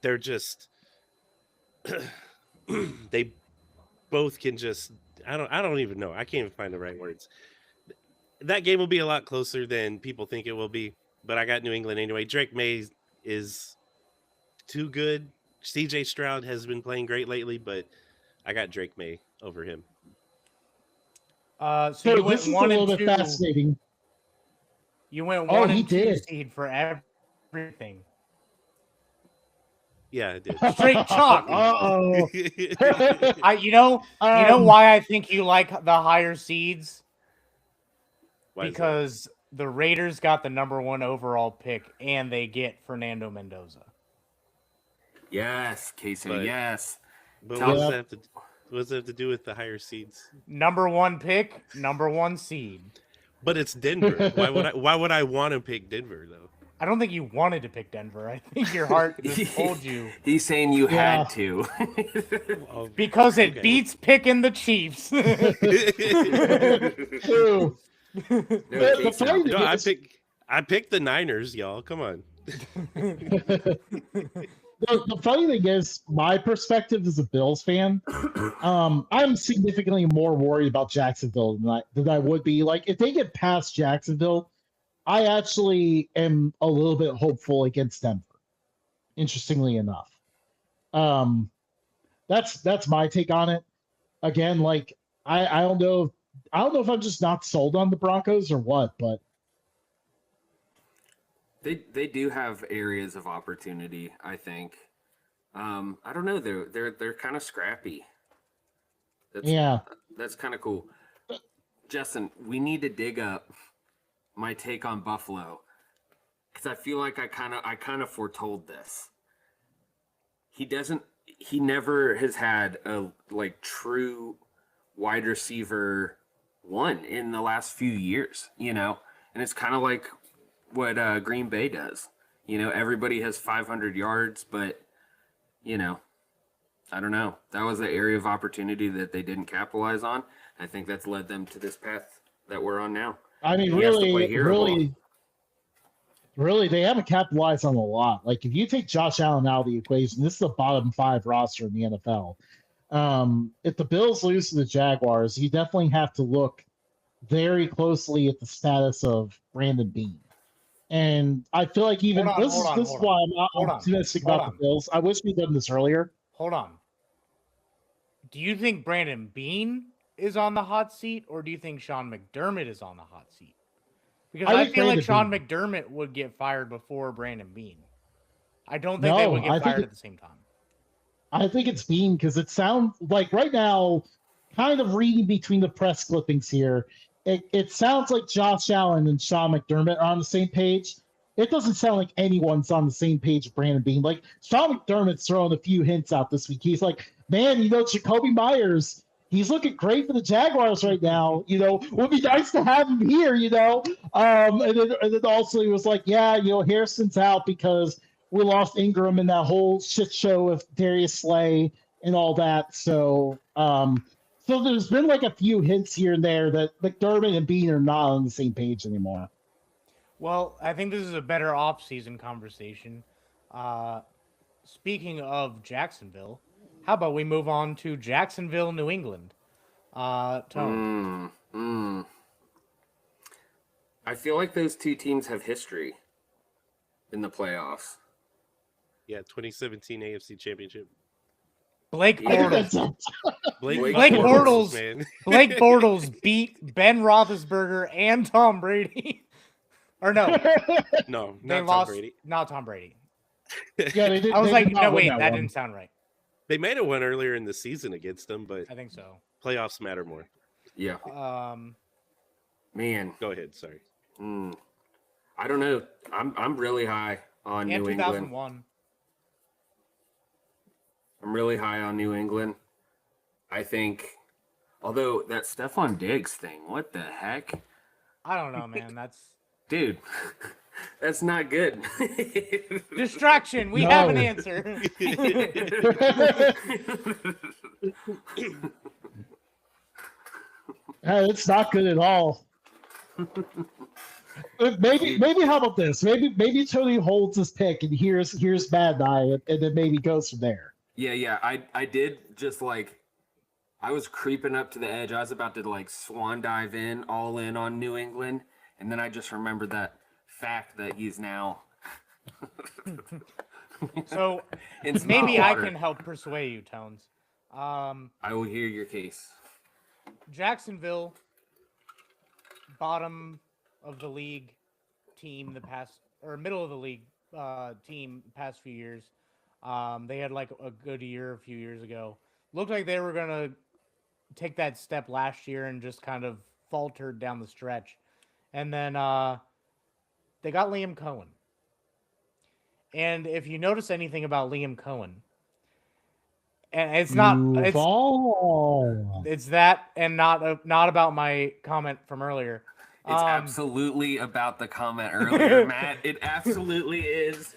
They're just they both can just I don't even know. I can't even find the right words. That game will be a lot closer than people think it will be, but I got New England anyway. Drake May is too good. CJ Stroud has been playing great lately, but I got Drake May over him. So So you went this is a 1 little and bit 2. fascinating. You went Oh, 1 he and 2 did. seed for everything. Yeah, I did. Straight chalk. Uh-oh. You know why I think you like the higher seeds? Why is that? Because the Raiders got the number 1 overall pick and they get Fernando Mendoza. Yes, Casey, But- yes. But Tell- what does that have to do with the higher seeds? Number 1 pick, number 1 seed. But it's Denver. Why would I want to pick Denver though? I don't think you wanted to pick Denver. I think your heart just told you. He's saying you Yeah. had to. Oh, Because it Okay. beats picking the Chiefs. Ooh. No, The Casey. funny thing No, is- I picked the Niners, y'all. Come on. The funny thing is, my perspective as a Bills fan, I'm significantly more worried about Jacksonville than I would be. Like, if they get past Jacksonville, I actually am a little bit hopeful against Denver. Interestingly enough, that's my take on it. Again, like I don't know if I'm just not sold on the Broncos or what, but They do have areas of opportunity, I think. I don't know. They're kind of scrappy. yeah. That's kind of cool. Justin, we need to dig up my take on Buffalo because I feel like I kind of foretold this. He never has had a true wide receiver one in the last few years, and it's kind of like what Green Bay does. Everybody has 500 yards, but I don't know. That was an area of opportunity that they didn't capitalize on. I think that's led them to this path that we're on now. I mean, He has to play hero ball. really, they haven't capitalized on a lot. Like, if you take Josh Allen out of the equation, this is a bottom 5 roster in the NFL. If the Bills lose to the Jaguars, you definitely have to look very closely at the status of Brandon Beane. And I feel like even Hold on, this hold is on. why I'm not Hold on, optimistic hold about on. the Bills. I wish we'd done this earlier. Hold on. Do you think Brandon Beane is on the hot seat, or do you think Sean McDermott is on the hot seat? Because I I think feel like Sean Brandon McDermott would get fired before Brandon Beane. I don't think they No, would I get think fired at the same time. I think it's Bean because it sounds like right now, kind of reading between the press clippings here, it sounds like Josh Allen and Sean McDermott are on the same page. It doesn't sound like anyone's on the same page with Brandon Beane. Like, Sean McDermott's throwing a few hints out this week. He's like, man, Jacoby Myers he's looking great for the Jaguars right now. Would be nice to have him here. And then also he was like, yeah, Harrison's out because we lost Ingram in that whole shit show with Darius Slay and all that. So there's been like a few hints here and there that McDermott and Bean are not on the same page anymore. Well, I think this is a better off-season conversation. Speaking of Jacksonville, how about we move on to Jacksonville, New England? Tone. I feel like those two teams have history in the playoffs. Yeah, 2017 AFC Championship. Blake Bortles. Blake Bortles, man. Blake Bortles beat Ben Roethlisberger and Tom Brady. Or no, No, they not lost. Tom Brady. Not Tom Brady. Yeah, they did. I was they like, did not no, win wait, that one. didn't sound right. They might have won earlier in the season against them, but I think so. playoffs matter more. Yeah. Man. Go ahead. Sorry. I don't know. I'm really high on And New England. 2001. I'm really high on New England. I think, although that Stephon Diggs thing, what the heck? I don't know, man. That's Dude, that's not good. distraction. We No. have an answer. It's not good at all. Maybe how about this? Maybe Tony holds his pick and here's Bad Eye and then maybe goes from there. Yeah. I did just like, I was creeping up to the edge. I was about to like swan dive all in on New England. And then I just remembered that fact that he's now. So It's maybe not I water. can help persuade you, Tones. I will hear your case. Jacksonville, bottom of the league team middle of the league team the past few years. They had like a good year a few years ago. Looked like they were gonna take that step last year and just kind of faltered down the stretch. And then they got Liam Cohen. And if you notice anything about Liam Cohen, and it's that and not about my comment from earlier. It's absolutely about the comment earlier, Matt. It absolutely is.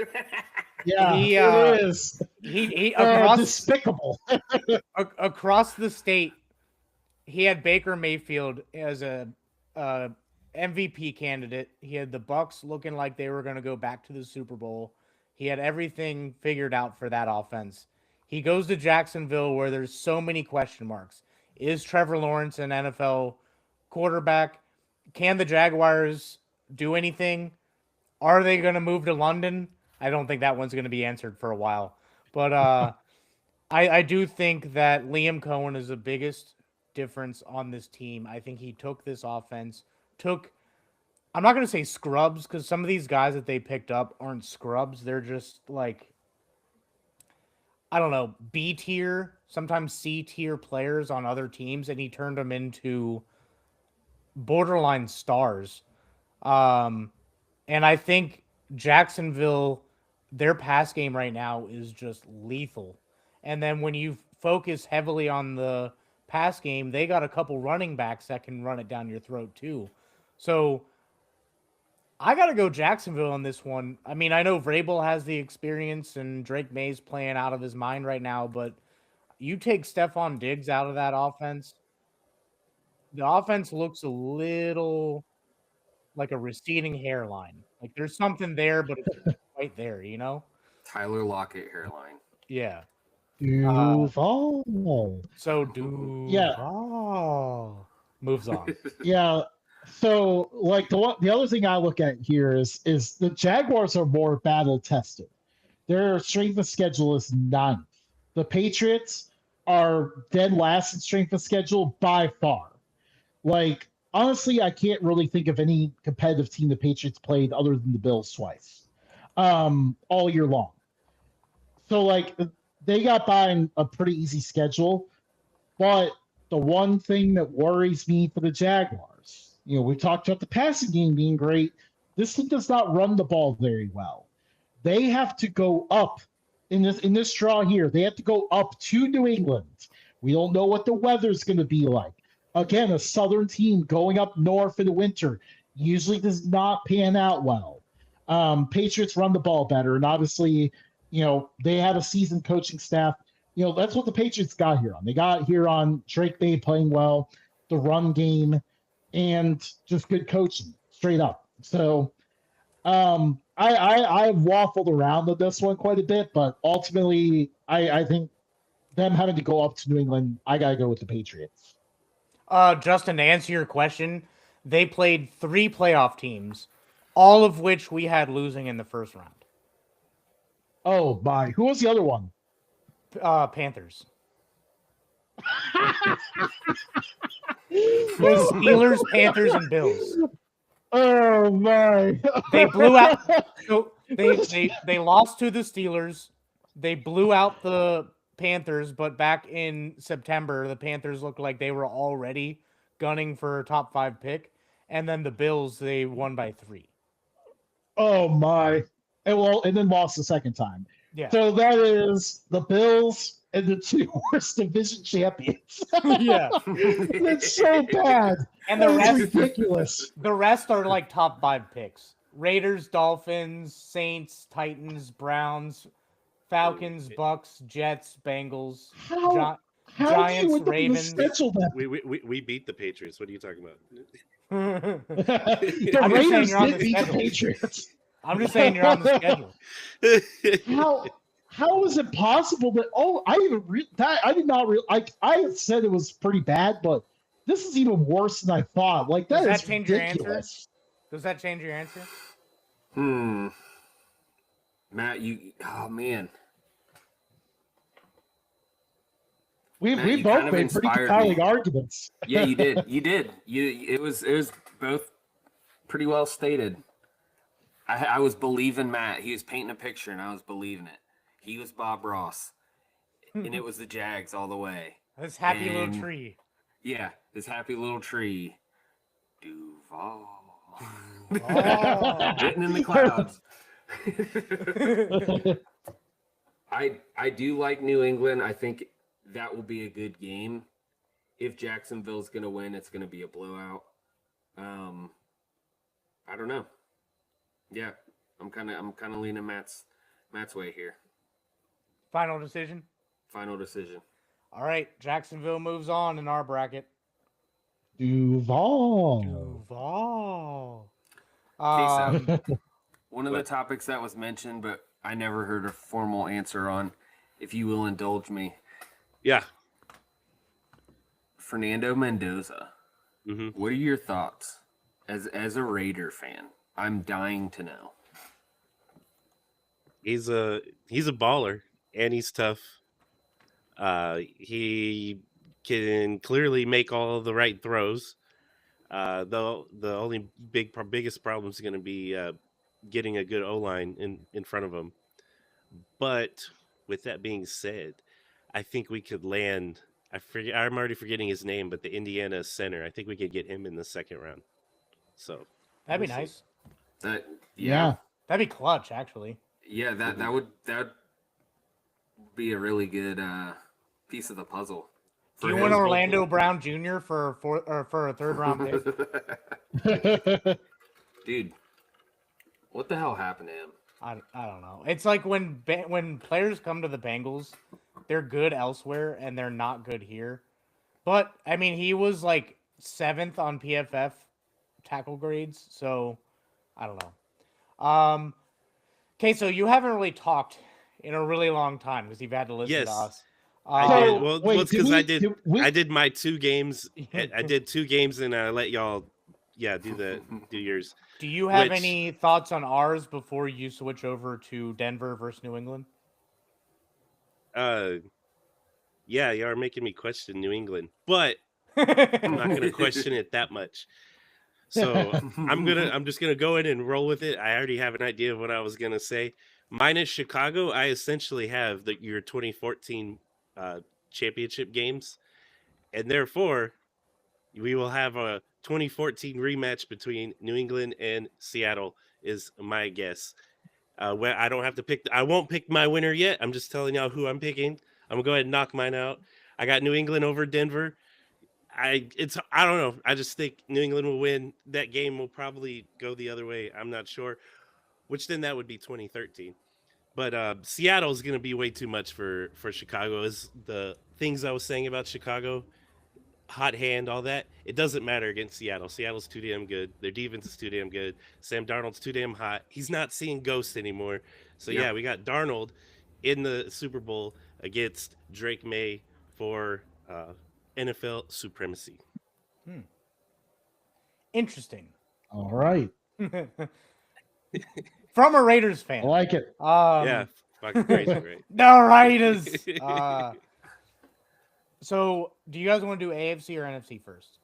Yeah, it is. He across despicable. across the state, he had Baker Mayfield as a MVP candidate. He had the Bucks looking like they were going to go back to the Super Bowl. He had everything figured out for that offense. He goes to Jacksonville where there's so many question marks. Is Trevor Lawrence an NFL quarterback? Can the Jaguars do anything? Are they going to move to London? I don't think that one's going to be answered for a while. But I do think that Liam Cohen is the biggest difference on this team. I think he took this offense, I'm not going to say scrubs because some of these guys that they picked up aren't scrubs. They're just like, I don't know, B tier, sometimes C tier players on other teams, and he turned them into borderline stars. And I think Jacksonville, their pass game right now is just lethal. And then when you focus heavily on the pass game, they got a couple running backs that can run it down your throat too. So I got to go Jacksonville on this one. I mean, I know Vrabel has the experience and Drake May's playing out of his mind right now, but you take Stephon Diggs out of that offense, the offense looks a little like a receding hairline. Like there's something there, but it's right there, you know? Tyler Lockett hairline. Yeah. Duval. So Duval Yeah. moves on. Yeah. So, like the other thing I look at here is the Jaguars are more battle tested. Their strength of schedule is 9th. The Patriots are dead last in strength of schedule by far. Like, honestly, I can't really think of any competitive team the Patriots played other than the Bills twice, all year long. So, like, they got by in a pretty easy schedule. But the one thing that worries me for the Jaguars, we talked about the passing game being great. This team does not run the ball very well. They have to go up in this draw here. They have to go up to New England, We don't know what the weather's going to be like. Again, a Southern team going up north in the winter usually does not pan out well. Patriots run the ball better, and obviously, they have a seasoned coaching staff. That's what the Patriots got here on. They got here on Drake May playing well, the run game, and just good coaching, straight up. So, I've waffled around with this one quite a bit, but ultimately, I think them having to go up to New England, I gotta go with the Patriots. Justin, to answer your question, they played 3 playoff teams, all of which we had losing in the first round. Oh my! Who was the other one? Panthers. It was Steelers, Panthers, and Bills. Oh my! They blew out. So they lost to the Steelers. They blew out the Panthers, but back in September, the Panthers looked like they were already gunning for a top 5 pick, and then the Bills, they won by 3. Oh my! And then lost the second time. Yeah. So that is the Bills and the 2 worst division champions. Yeah. That's so bad. And the That's rest, ridiculous. the rest are like top 5 picks: Raiders, Dolphins, Saints, Titans, Browns, Falcons, Bucks, Jets, Bengals, How do you Giants, end up in the Ravens. schedule that We beat the Patriots. What are you talking about? the I'm just saying Raiders you're on did the beat the schedule. Patriots? I'm just saying you're on the schedule. How is it possible that? Oh, I did not real. I had said it was pretty bad, but this is even worse than I thought. Like Does that that is change your answer? ridiculous. Does that change your answer? Matt, oh man. We Matt, you both kind of made pretty inspired compelling me. arguments. Yeah, you did. You did. It was both pretty well stated. I was believing Matt. He was painting a picture, and I was believing it. He was Bob Ross, and it was the Jags all the way. This happy little tree. Yeah, this happy little tree. Duval. Oh. Written in the clouds. I do like New England. I think that will be a good game. If Jacksonville's going to win, it's going to be a blowout. I don't know. Yeah, I'm kind of leaning Matt's way here. Final decision? Final decision. All right, Jacksonville moves on in our bracket. Duval. Duval. Okay, so one of the topics that was mentioned, but I never heard a formal answer on, if you will indulge me. Yeah. Fernando Mendoza. Mm-hmm. What are your thoughts as a Raider fan? I'm dying to know. He's a baller, and he's tough. He can clearly make all of the right throws. Though the only biggest problem is going to be getting a good O-line in front of him. But with that being said, I think we could land. I'm already forgetting his name, but the Indiana center. I think we could get him in the second round. So That'd be nice. Yeah. That'd be clutch, actually. Yeah, that would be a really good piece of the puzzle. Do you want Orlando Brown Jr. for a third round pick? Dude, what the hell happened to him? I don't know. It's like when players come to the Bengals, they're good elsewhere and they're not good here. But I mean, he was like 7th on PFF tackle grades, so I don't know. Okay, so you haven't really talked in a really long time because you've had to listen to us. I did. Well, wait, it's because I did my 2 games. I did 2 games, and I let y'all, do yours. Do you have any thoughts on ours before you switch over to Denver versus New England? Yeah, you are making me question New England, but I'm not going to question it that much. So I'm just gonna go in and roll with it. I already have an idea of what I was gonna say. Minus Chicago, I essentially have your 2014 championship games, and therefore we will have a 2014 rematch between New England and Seattle. Is my guess. Where I don't have to pick. I won't pick my winner yet. I'm just telling y'all who I'm picking. I'm gonna go ahead and knock mine out. I got New England over Denver. I don't know. I just think New England will win. That game will probably go the other way. I'm not sure. Which then that would be 2013. But Seattle is going to be way too much for Chicago. Is the things I was saying about Chicago, hot hand, all that. It doesn't matter against Seattle. Seattle's too damn good. Their defense is too damn good. Sam Darnold's too damn hot. He's not seeing ghosts anymore. So yeah, we got Darnold in the Super Bowl against Drake May for NFL supremacy. Interesting. All right. From a Raiders fan. I like it. Yeah, fucking crazy, right? The Raiders. So, do you guys want to do AFC or NFC first?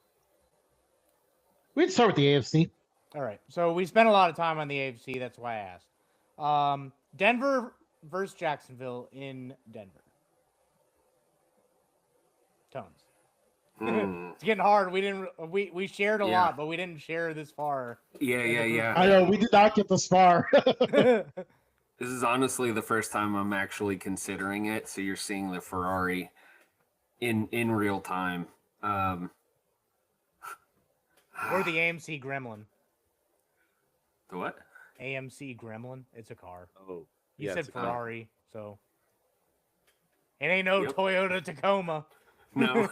We'd start with the AFC. All right. So we spent a lot of time on the AFC. That's why I asked. Denver versus Jacksonville in Denver. Tones. It's getting hard. We shared a lot, but we didn't share this far. Yeah. I know we did not get this far. This is honestly the first time I'm actually considering it. So you're seeing the Ferrari in real time. Or the AMC Gremlin. The what? AMC Gremlin. It's a car. Oh, You yeah, said it's a car. Ferrari, so it ain't no Yep. Toyota Tacoma. No.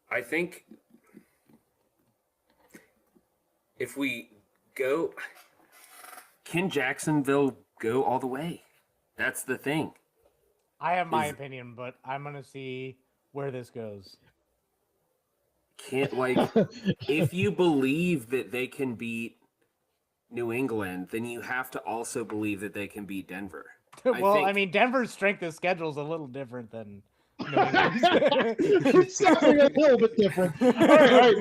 I think if we go, can Jacksonville go all the way? That's the thing. I have my opinion, but I'm gonna see where this goes. Can't if you believe that they can beat New England, then you have to also believe that they can beat Denver. I mean, Denver's strength of schedule is a little different than. It's definitely a little bit different. All right,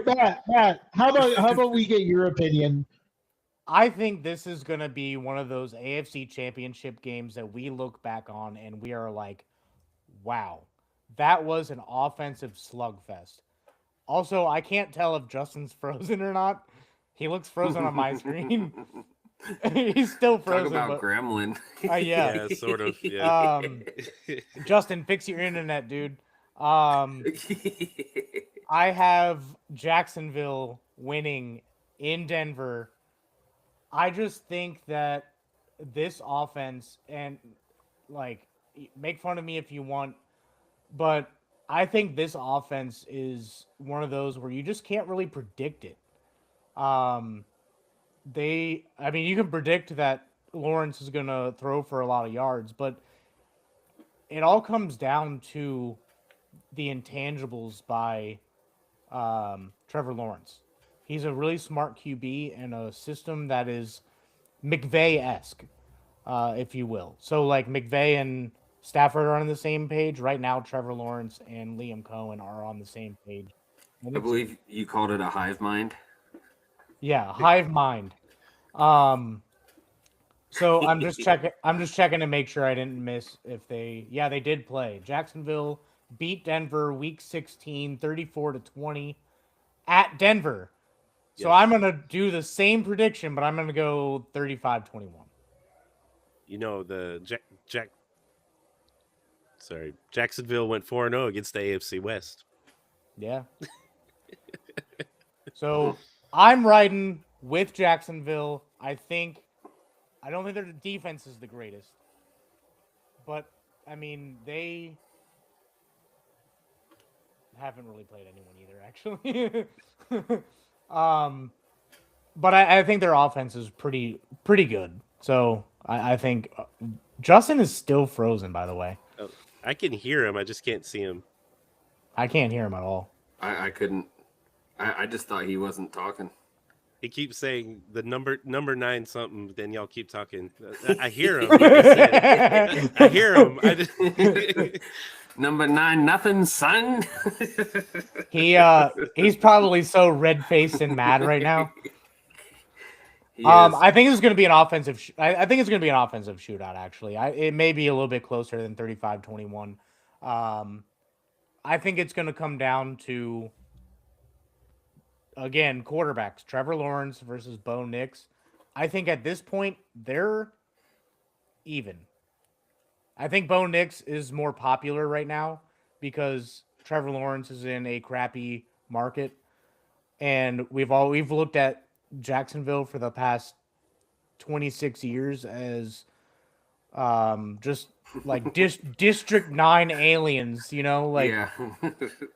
Matt. How about we get your opinion? I think this is going to be one of those AFC Championship games that we look back on and we are like, wow, that was an offensive slugfest. Also, I can't tell if Justin's frozen or not. He looks frozen on my screen. He's still frozen. Talk about Gremlin. Yeah. Yeah, sort of. Yeah. Justin, fix your internet, dude. I have Jacksonville winning in Denver. I just think that this offense, and like, make fun of me if you want, but I think this offense is one of those where you just can't really predict it. You can predict that Lawrence is going to throw for a lot of yards, but it all comes down to the intangibles by Trevor Lawrence. He's a really smart QB in a system that is McVay-esque, if you will. So, like, McVay and Stafford are on the same page. Right now, Trevor Lawrence and Liam Cohen are on the same page. I believe you called it a hive mind. Yeah, hive mind. So I'm just checking to make sure I didn't miss if they did play. Jacksonville beat Denver week 16, 34-20 at Denver. So Yes. I'm going to do the same prediction, but I'm going to go 35-21. You know, Jacksonville went 4-0 against the AFC West. Yeah. So I'm riding with Jacksonville. I don't think their defense is the greatest. But, I mean, they haven't really played anyone either, actually. But I think their offense is pretty good. So I think Justin is still frozen, by the way. Oh, I can hear him. I just can't see him. I can't hear him at all. I couldn't. I just thought he wasn't talking. He keeps saying the number 9 something. Then y'all keep talking. I hear him. Like I said. I hear him. Number 9, nothing, son. He's probably so red faced and mad right now. He is. I think it's going to be an offensive. I think it's going to be an offensive shootout. Actually, it may be a little bit closer than 35-21. I think it's going to come down to, again, quarterbacks. Trevor Lawrence versus Bo Nix. I think at this point they're even. I think Bo Nix is more popular right now because Trevor Lawrence is in a crappy market, and we've looked at Jacksonville for the past 26 years as just like District 9 aliens, you know, like yeah.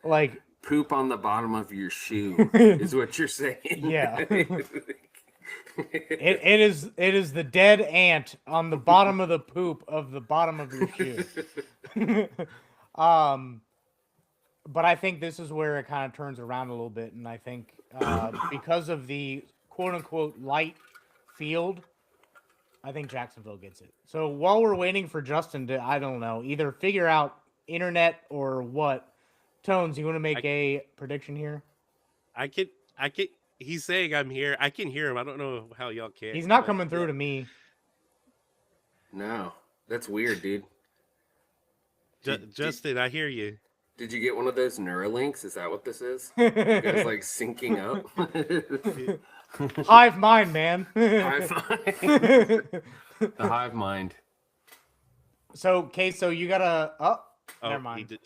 like Poop on the bottom of your shoe is what you're saying. Yeah. It is the dead ant on the bottom of the poop of the bottom of your shoe. But I think this is where it kind of turns around a little bit, and I think because of the quote unquote light field, I think Jacksonville gets it. So while we're waiting for Justin to, I don't know, either figure out internet or what, Tones, you want to make a prediction here? I can. He's saying I'm here. I can hear him. I don't know how y'all can. He's not coming through to me. No, that's weird, dude. Justin, I hear you. Did you get one of those Neuralinks? Is that what this is? You guys like syncing up? Hive mind, man. Hive mind. The hive mind. So, so you gotta. Oh, never mind. He did,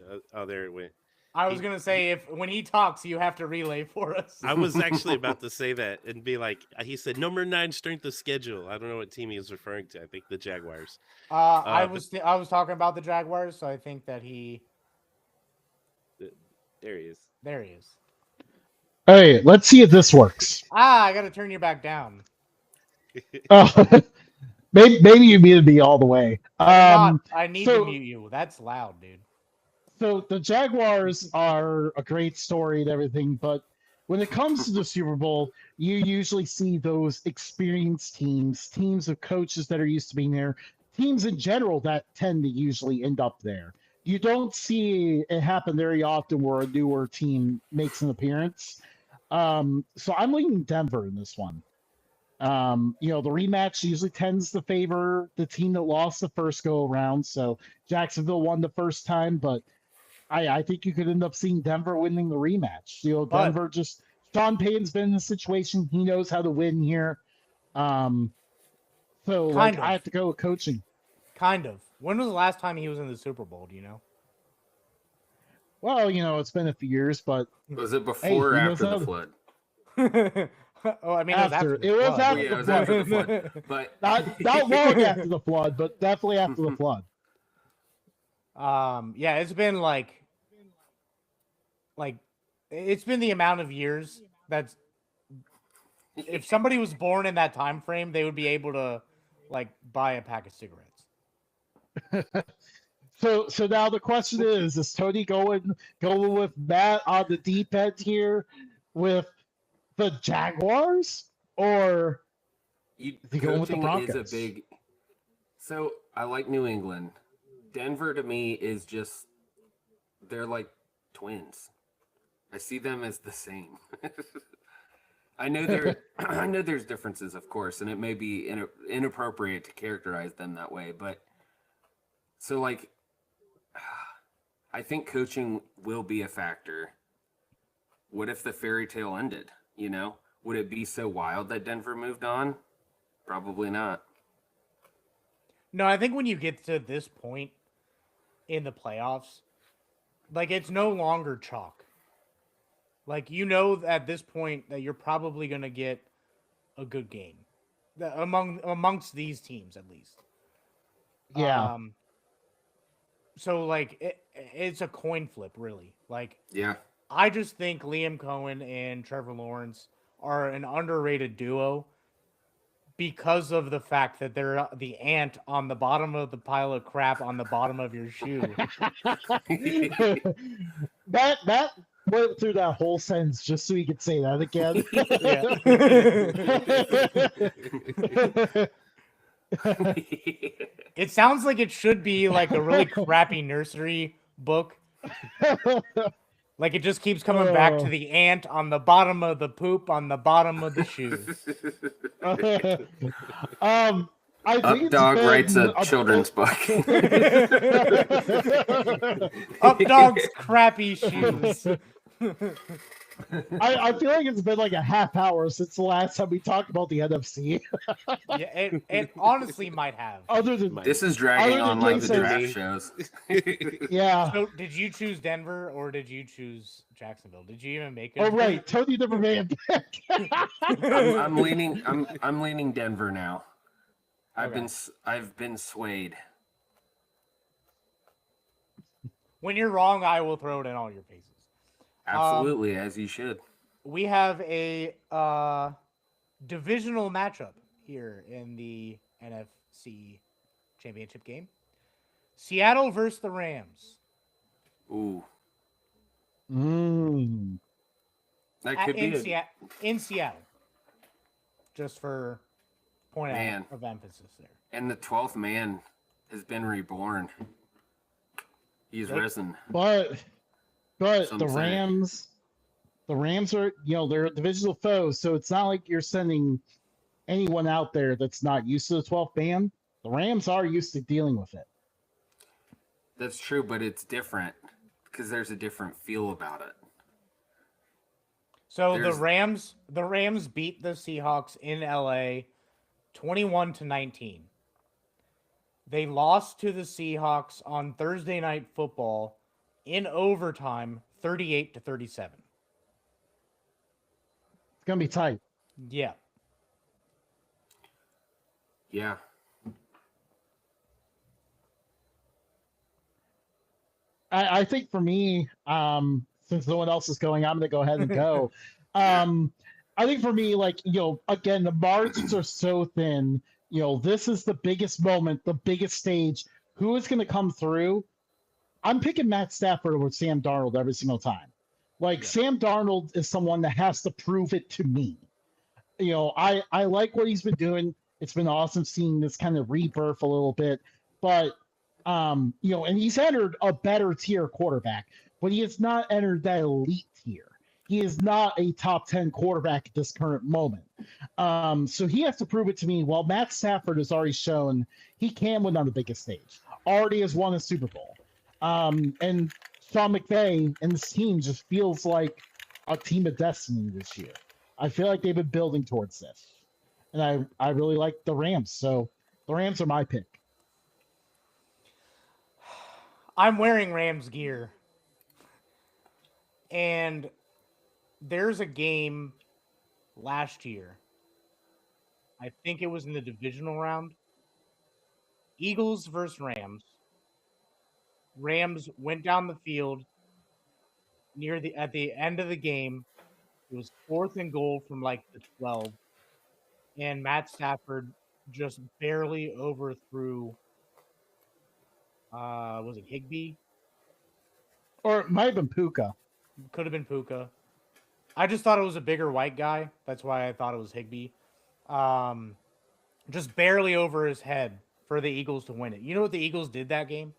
there it went. I was gonna say when he talks, you have to relay for us. I was actually about to say that and be like, he said number 9 strength of schedule. I don't know what team he was referring to. I think the Jaguars. I was talking about the Jaguars, so I think that he. There he is. There he is. Hey, let's see if this works. I gotta turn you back down. Maybe you muted me all the way. I need to mute you. That's loud, dude. So the Jaguars are a great story and everything, but when it comes to the Super Bowl, you usually see those experienced teams of coaches that are used to being there, teams in general that tend to usually end up there. You don't see it happen very often where a newer team makes an appearance. So I'm leaning Denver in this one. The rematch usually tends to favor the team that lost the first go around. So Jacksonville won the first time, but I think you could end up seeing Denver winning the rematch. Denver Sean Payton's been in the situation. He knows how to win here. I have to go with coaching. Kind of. When was the last time he was in the Super Bowl? Do you know? Well, it's been a few years, but was it before or after the flood? Oh, I mean, after. It was after the flood. But not long after the flood, but definitely after the flood. Yeah, it's been like it's been the amount of years that's if somebody was born in that time frame, they would be able to buy a pack of cigarettes. So now the question is Tony going with Matt on the deep end here with the Jaguars, or is he going with the Broncos? Is a big. So I like New England. Denver to me is just they're like twins. I see them as the same. I know there's differences, of course, and it may be inappropriate to characterize them that way, but so I think coaching will be a factor. What if the fairy tale ended? Would it be so wild that Denver moved on? Probably not. No, I think when you get to this point in the playoffs, it's no longer chalk. At this point that you're probably going to get a good game amongst these teams, at least. Yeah. So it's a coin flip, really. Yeah. I just think Liam Cohen and Trevor Lawrence are an underrated duo because of the fact that they're the ant on the bottom of the pile of crap on the bottom of your shoe. That went through that whole sentence just so he could say that again. It sounds like it should be a really crappy nursery book. It just keeps coming back to the ant on the bottom of the poop on the bottom of the shoe. I think Updog writes a children's book. Updog's crappy shoes. I feel like it's been like a half hour since the last time we talked about the NFC. Yeah, it honestly might have. Other than This is dragging Other on than like the Jason- draft shows. yeah. So, did you choose Denver or did you choose Jacksonville? Did you even make it? Oh right, Tony never made a pick. I'm leaning. I'm leaning Denver now. Okay. I've been swayed. When you're wrong, I will throw it in all your faces. Absolutely, as you should. We have a divisional matchup here in the NFC Championship game. Seattle versus the Rams. Ooh, Mm. that could be. In Seattle. Just for point Man. of emphasis there. And the 12th man has been reborn. He's Yep. risen. But Some the say. Rams are, they're a divisional foe, so it's not like you're sending anyone out there that's not used to the 12th man. The Rams are used to dealing with it. That's true, but it's different because there's a different feel about it. So There's- the Rams beat the Seahawks in LA 21-19. They lost to the Seahawks on Thursday Night Football in overtime 38-37. It's gonna be tight. Yeah. Yeah. I think for me, since no one else is going, I'm gonna go ahead and go. I think for me, like, again, the margins are so thin. This is the biggest moment, the biggest stage. Who is gonna come through? I'm picking Matt Stafford over Sam Darnold every single time. Like, Sam Darnold is someone that has to prove it to me. I like what he's been doing. It's been awesome seeing this kind of rebirth a little bit, but and he's entered a better tier quarterback, but he has not entered that elite tier. He is not a top 10 quarterback at this current moment. So he has to prove it to me. While Matt Stafford has already shown he can win on the biggest stage, already has won a Super Bowl. And Sean McVay and this team just feels like a team of destiny this year. I feel like they've been building towards this. And I really like the Rams. So the Rams are my pick. I'm wearing Rams gear. And there's a game last year. I think it was in the divisional round. Eagles versus Rams. Rams went down the field at the end of the game. It was 4th and goal from like the 12. And Matt Stafford just barely overthrew was it Higbee? Or it might have been Puka. Could have been Puka. I just thought it was a bigger white guy. That's why I thought it was Higbee. Just barely over his head for the Eagles to win it. You know what the Eagles did that game?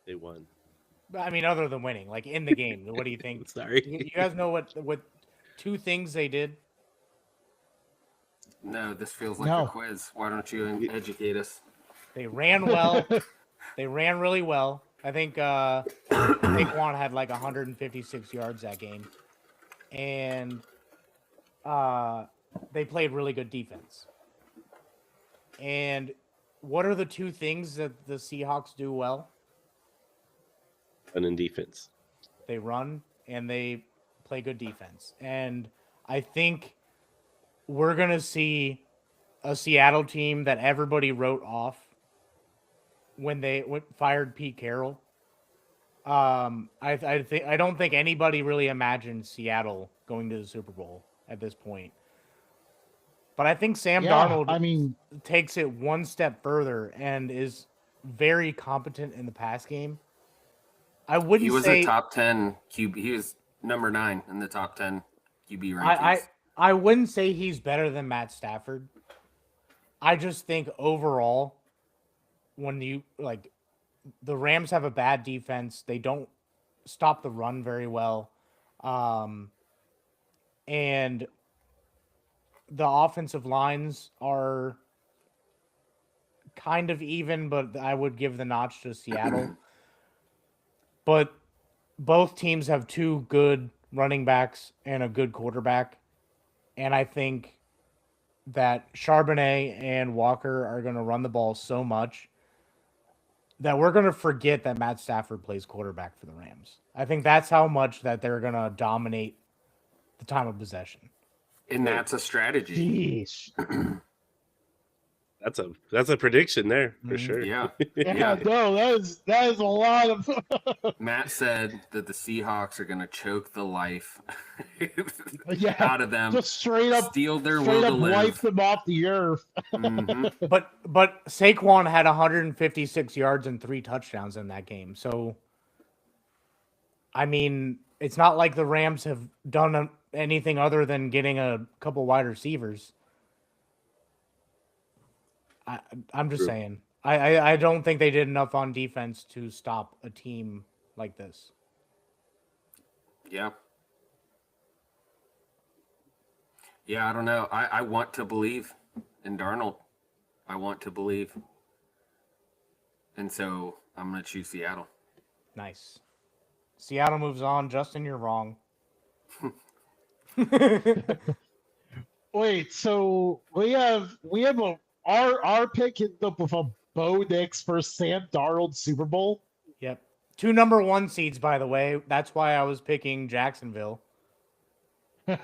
They won. I mean, other than winning, like in the game. What do you think? Sorry. You guys know what 2 things they did? No, this feels like No. a quiz. Why don't you educate us? They ran well. They ran really well. I think Saquon had like 156 yards that game. And they played really good defense. And what are the 2 things that the Seahawks do well? Run in defense. They run and they play good defense. And I think we're going to see a Seattle team that everybody wrote off when they fired Pete Carroll. I don't think anybody really imagined Seattle going to the Super Bowl at this point. But I think Sam Darnold takes it one step further and is very competent in the pass game. I wouldn't He was say a top 10 QB. He was number 9 in the top 10 QB rankings. I wouldn't say he's better than Matt Stafford. I just think overall, when the Rams have a bad defense, they don't stop the run very well, and the offensive lines are kind of even, but I would give the notch to Seattle. But both teams have two good running backs and a good quarterback. And I think that Charbonnet and Walker are going to run the ball so much that we're going to forget that Matt Stafford plays quarterback for the Rams. I think that's how much that they're going to dominate the time of possession. And that's a strategy. Jeez. That's a prediction there for Mhm. sure. Yeah. Yeah, no, that is a lot of. Matt said that the Seahawks are going to choke the life Yeah, out of them, just straight up steal their will to wipe live. them off the earth. Mhm. But Saquon had 156 yards and 3 touchdowns in that game. So, I mean, it's not like the Rams have done anything other than getting a couple wide receivers. I'm just True. saying. I don't think they did enough on defense to stop a team like this. Yeah. Yeah, I don't know. I want to believe in Darnold. I want to believe. And so I'm going to choose Seattle. Nice. Seattle moves on. Justin, you're wrong. Wait, so we have our pick in the Bo Nix for Sam Darnold Super Bowl. Yep. 2 number 1 seeds, by the way. That's why I was picking Jacksonville. Just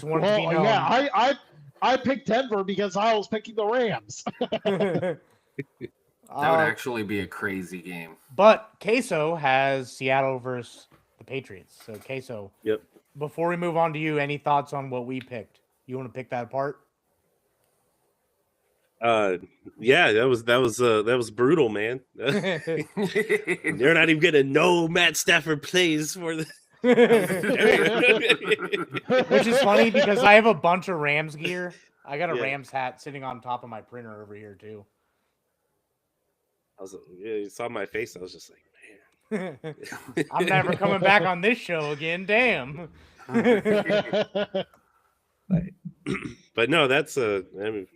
wanted to be known. Yeah, I picked Denver because I was picking the Rams. That would actually be a crazy game. But Queso has Seattle versus the Patriots. So Queso, Yep. before we move on to you, any thoughts on what we picked? You want to pick that apart? Yeah, that was brutal, man. They're not even gonna know Matt Stafford plays for the. Which is funny because I have a bunch of Rams gear. I got a Yeah. Rams hat sitting on top of my printer over here too. You saw my face. I was just like, man. I'm never coming back on this show again. Damn. But no, that's I mean,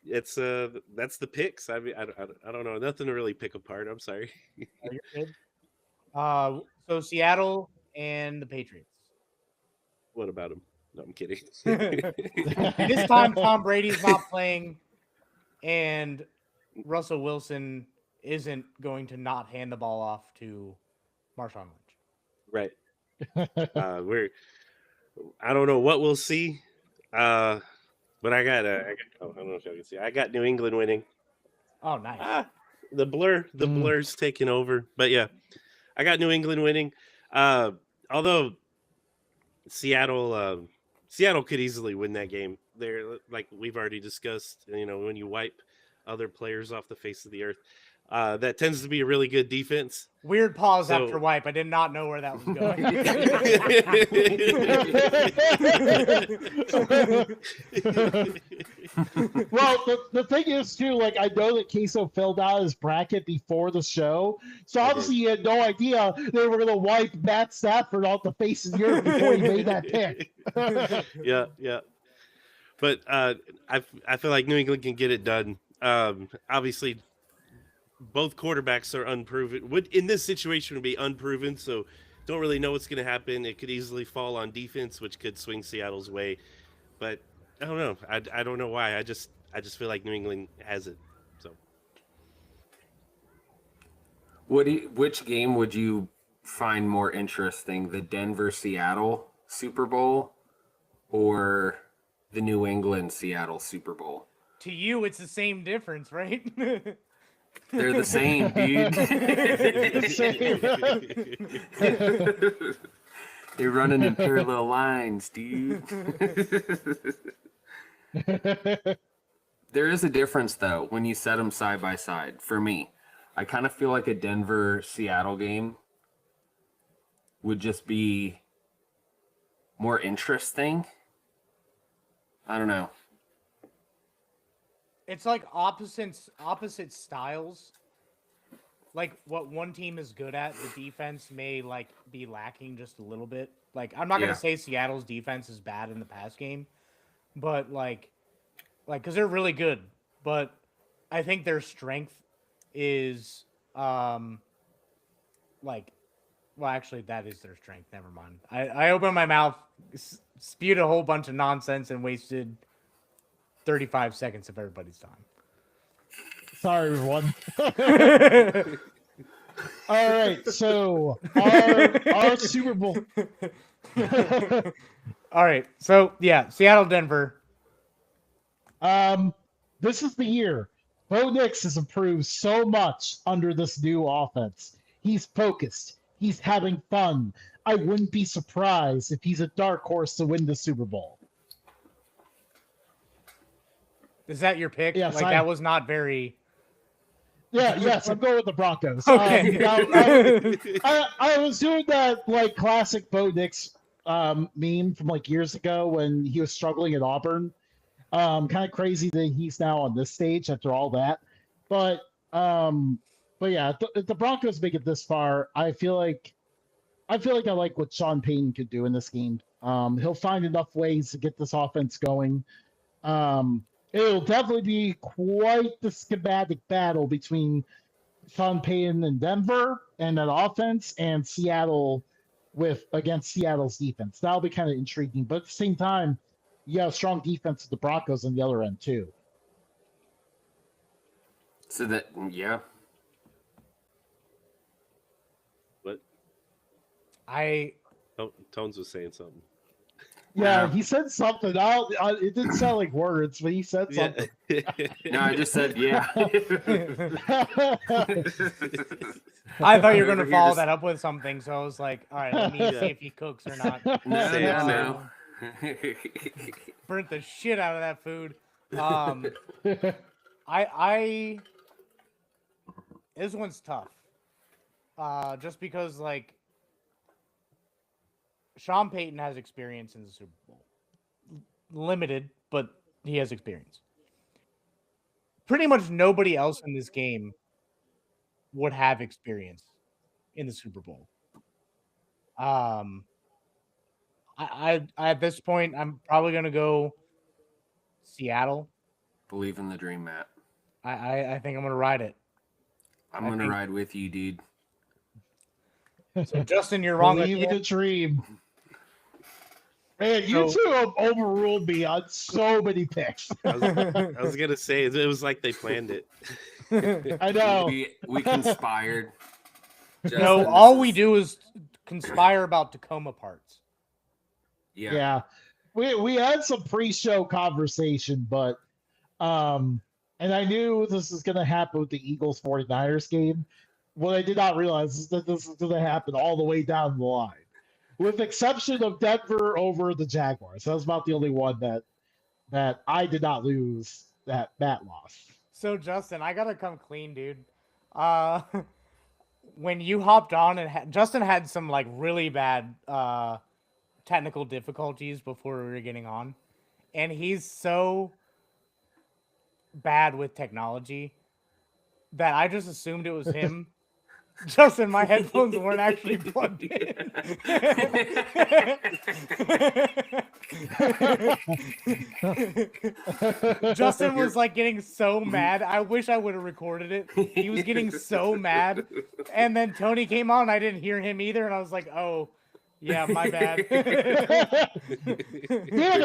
it's that's the picks. I mean, I don't know, nothing to really pick apart. I'm sorry. You're good. So Seattle and the Patriots. What about him? No, I'm kidding. This time Tom Brady's not playing, and Russell Wilson isn't going to not hand the ball off to Marshawn Lynch. Right. I don't know what we'll see. But I got I don't know if y'all can see. I got New England winning. Oh, nice. The blur's taking over. But yeah, I got New England winning. Although Seattle could easily win that game. They're, like we've already discussed, when you wipe other players off the face of the earth, that tends to be a really good defense. Weird pause So- after wipe. I did not know where that was going. Well, the thing is too, like I know that Queso filled out his bracket before the show, so obviously he had no idea they were gonna wipe Matt Stafford off the face of the earth before he made that pick. Yeah. But I feel like New England can get it done. Obviously, both quarterbacks are unproven. In this situation would be unproven, so don't really know what's going to happen. It could easily fall on defense, which could swing Seattle's way. But I don't know. I don't know why. I just feel like New England has it. So Which game would you find more interesting, the Denver-Seattle Super Bowl or the New England-Seattle Super Bowl? To you, it's the same difference, right? They're the same, dude. They're running in parallel lines, dude. There is a difference, though, when you set them side by side. For me, I kind of feel like a Denver-Seattle game would just be more interesting. I don't know. It's like opposite styles. Like what one team is good at, the defense may like be lacking just a little bit. Like I'm not Yeah. gonna say Seattle's defense is bad in the pass game, but like because they're really good. But I think their strength is like, well, actually, that is their strength. Never mind. I opened my mouth, spewed a whole bunch of nonsense, and wasted 35 seconds of everybody's time. Sorry, everyone. All right, so our Super Bowl. All right, so yeah, Seattle, Denver. This is the year. Bo Nix has improved so much under this new offense. He's focused. He's having fun. I wouldn't be surprised if he's a dark horse to win the Super Bowl. Is that your pick? Yes, that was not very. Yeah, yes, I'm going with the Broncos. Okay. I was doing that like classic Bo Nix meme from like years ago when he was struggling at Auburn. Kind of crazy that he's now on this stage after all that. But yeah, if the Broncos make it this far, I feel like I like what Sean Payton could do in this game. He'll find enough ways to get this offense going. It'll definitely be quite the schematic battle between Sean Payton and Denver and that offense and Seattle against Seattle's defense. That'll be kind of intriguing. But at the same time, you have a strong defense at the Broncos on the other end too. So that, yeah. What? Tones was saying something. Yeah, he said something. It didn't sound like words, but he said something. No, I just said yeah. I thought you were going to follow that up with something, so I was like, all right, let me see if he cooks or not. No. Burnt the shit out of that food. This one's tough. Just because, like, Sean Payton has experience in the Super Bowl. Limited, but he has experience. Pretty much nobody else in this game would have experience in the Super Bowl. I at this point, I'm probably going to go Seattle. Believe in the dream, Matt. I think I'm going to ride it. I'm going to ride with you, dude. So, Justin, you're wrong. Believe in the dream. Man, you two have overruled me on so many picks. I was gonna say it was like they planned it. I know. We conspired. No, all we do is conspire about Tacoma parts. Yeah. We had some pre-show conversation, but and I knew this was gonna happen with the Eagles 49ers game. What I did not realize is that this is gonna happen all the way down the line. With exception of Denver over the Jaguars. That was about the only one that I did not lose that Matt lost. So, Justin, I got to come clean, dude. When you hopped on and Justin had some like really bad technical difficulties before we were getting on. And he's so bad with technology that I just assumed it was him. Justin, my headphones weren't actually plugged in. Justin was like getting so mad. I wish I would have recorded it. He was getting so mad. And then Tony came on. I didn't hear him either. And I was like, oh, yeah, my bad.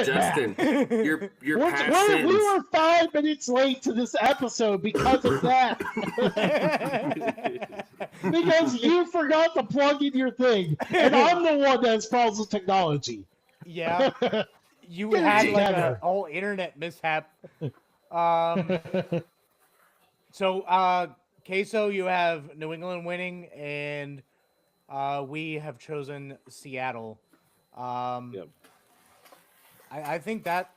Justin, you're past we were 5 minutes late to this episode because of that. Because you forgot to plug in your thing, and I'm the one that has problems with technology. Yeah, you had like a whole internet mishap. So, Queso, you have New England winning, and we have chosen Seattle. Yep. I think that's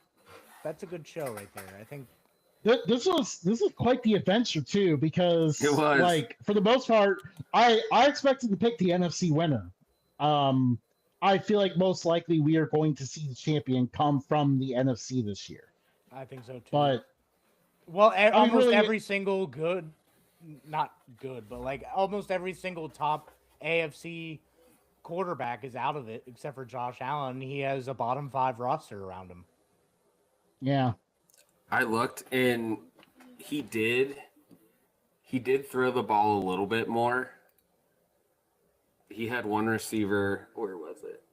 a good show right there. I think this was quite the adventure too, because it was. Like for the most part, I expected to pick the NFC winner. I feel like most likely we are going to see the champion come from the NFC this year. I think so too. But almost every single not good, but like almost every single top AFC quarterback is out of it, except for Josh Allen. He has a bottom 5 roster around him. Yeah. I looked, and he did throw the ball a little bit more, he had one receiver. Where was it?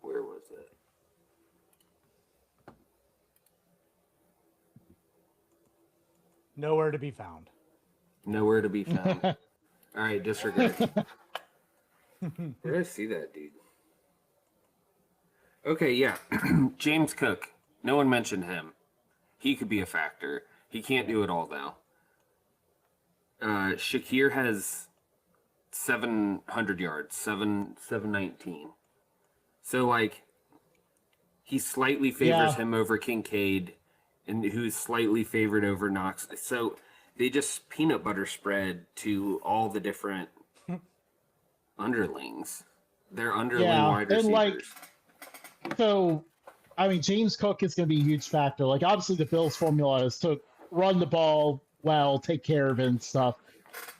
Nowhere to be found. Nowhere to be found. All right, disregard. Where did I see that, dude? Okay, yeah. James Cook. No one mentioned him. He could be a factor. He can't do it all, though. Shakir has 700 yards, 719. So, like, he slightly favors him over Kincaid, and who's slightly favored over Knox. So they just peanut butter spread to all the different underlings. They're underling wide receivers. And like, so, I mean, James Cook is going to be a huge factor. Like, obviously, the Bills' formula is to run the ball well, take care of it and stuff.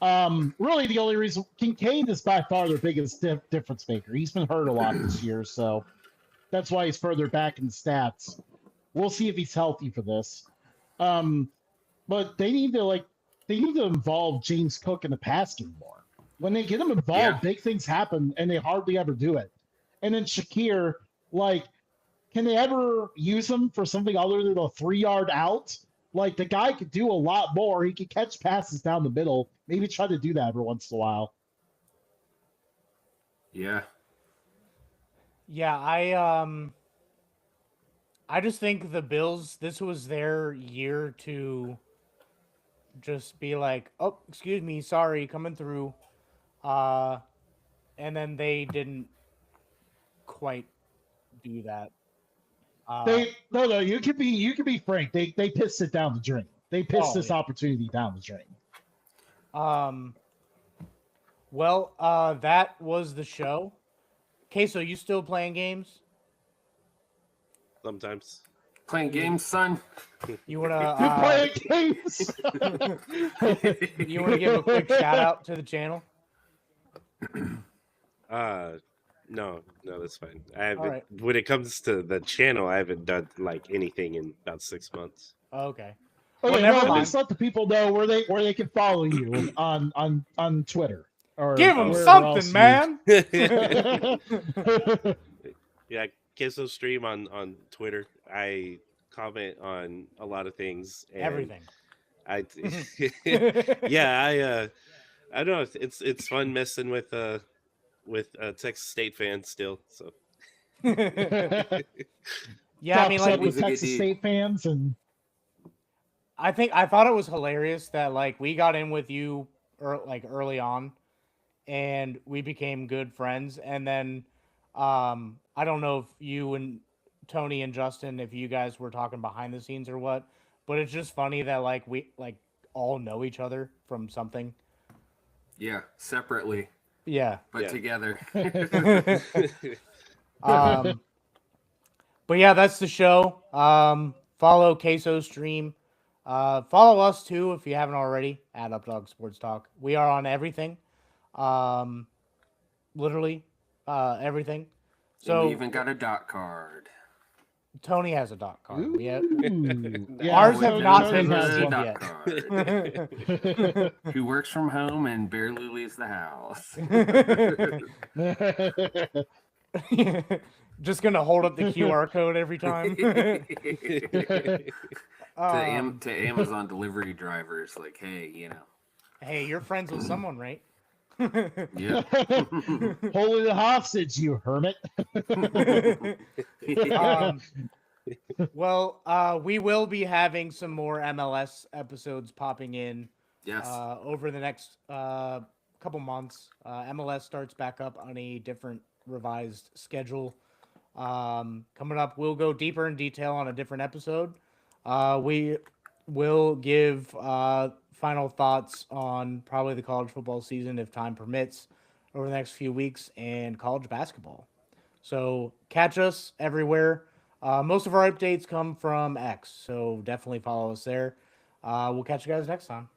Really, the only reason Kincaid is by far their biggest difference maker. He's been hurt a lot this year, so that's why he's further back in the stats. We'll see if he's healthy for this. But they need to involve James Cook in the pass game more. When they get him involved, big things happen, and they hardly ever do it. And then Shakir, like, can they ever use him for something other than a 3-yard out? Like, the guy could do a lot more. He could catch passes down the middle. Maybe try to do that every once in a while. Yeah. Yeah, I just think the Bills, this was their year to just be like, oh, excuse me, sorry, coming through. And then they didn't quite do that. No, you could be frank. They pissed it down the drain. They pissed this opportunity down the drain. Well, that was the show. Queso, you still playing games? Sometimes. Playing games, son. You wanna playing games? you wanna give a quick shout out to the channel? No, that's fine. I haven't. All right. When it comes to the channel, I haven't done like anything in about 6 months. Okay. Okay, never well, at mind. least let the people know where they can follow you on Twitter. Or Give them wherever else something, man. Yeah, Queso stream on Twitter. I comment on a lot of things. And Everything. I don't know. It's fun messing with Texas State fans still. So Yeah, I mean, like with Texas State fans, and I thought it was hilarious that like we got in with you early on, and we became good friends, and then I don't know if you and Tony and Justin, if you guys were talking behind the scenes or what, but it's just funny that like we all know each other from something. Yeah, separately. Yeah. But together. But yeah, that's the show. Follow Queso's stream. Follow us too if you haven't already at Updog Sports Talk. We are on everything. Literally everything. So we even got a dot card. Tony has a dot card. yeah, Ours have not been Tony received yet. Who works from home and barely leaves the house. Just gonna hold up the QR code every time. To Amazon delivery drivers, like, hey, you know. Hey, you're friends with someone, right? Yeah. Holding the hostage, you hermit. Well, we will be having some more MLS episodes popping in. Yes. Over the next couple months. MLS starts back up on a different revised schedule. Coming up, we'll go deeper in detail on a different episode. We will give final thoughts on probably the college football season if time permits over the next few weeks and college basketball. So catch us everywhere. Most of our updates come from X, so definitely follow us there. We'll catch you guys next time.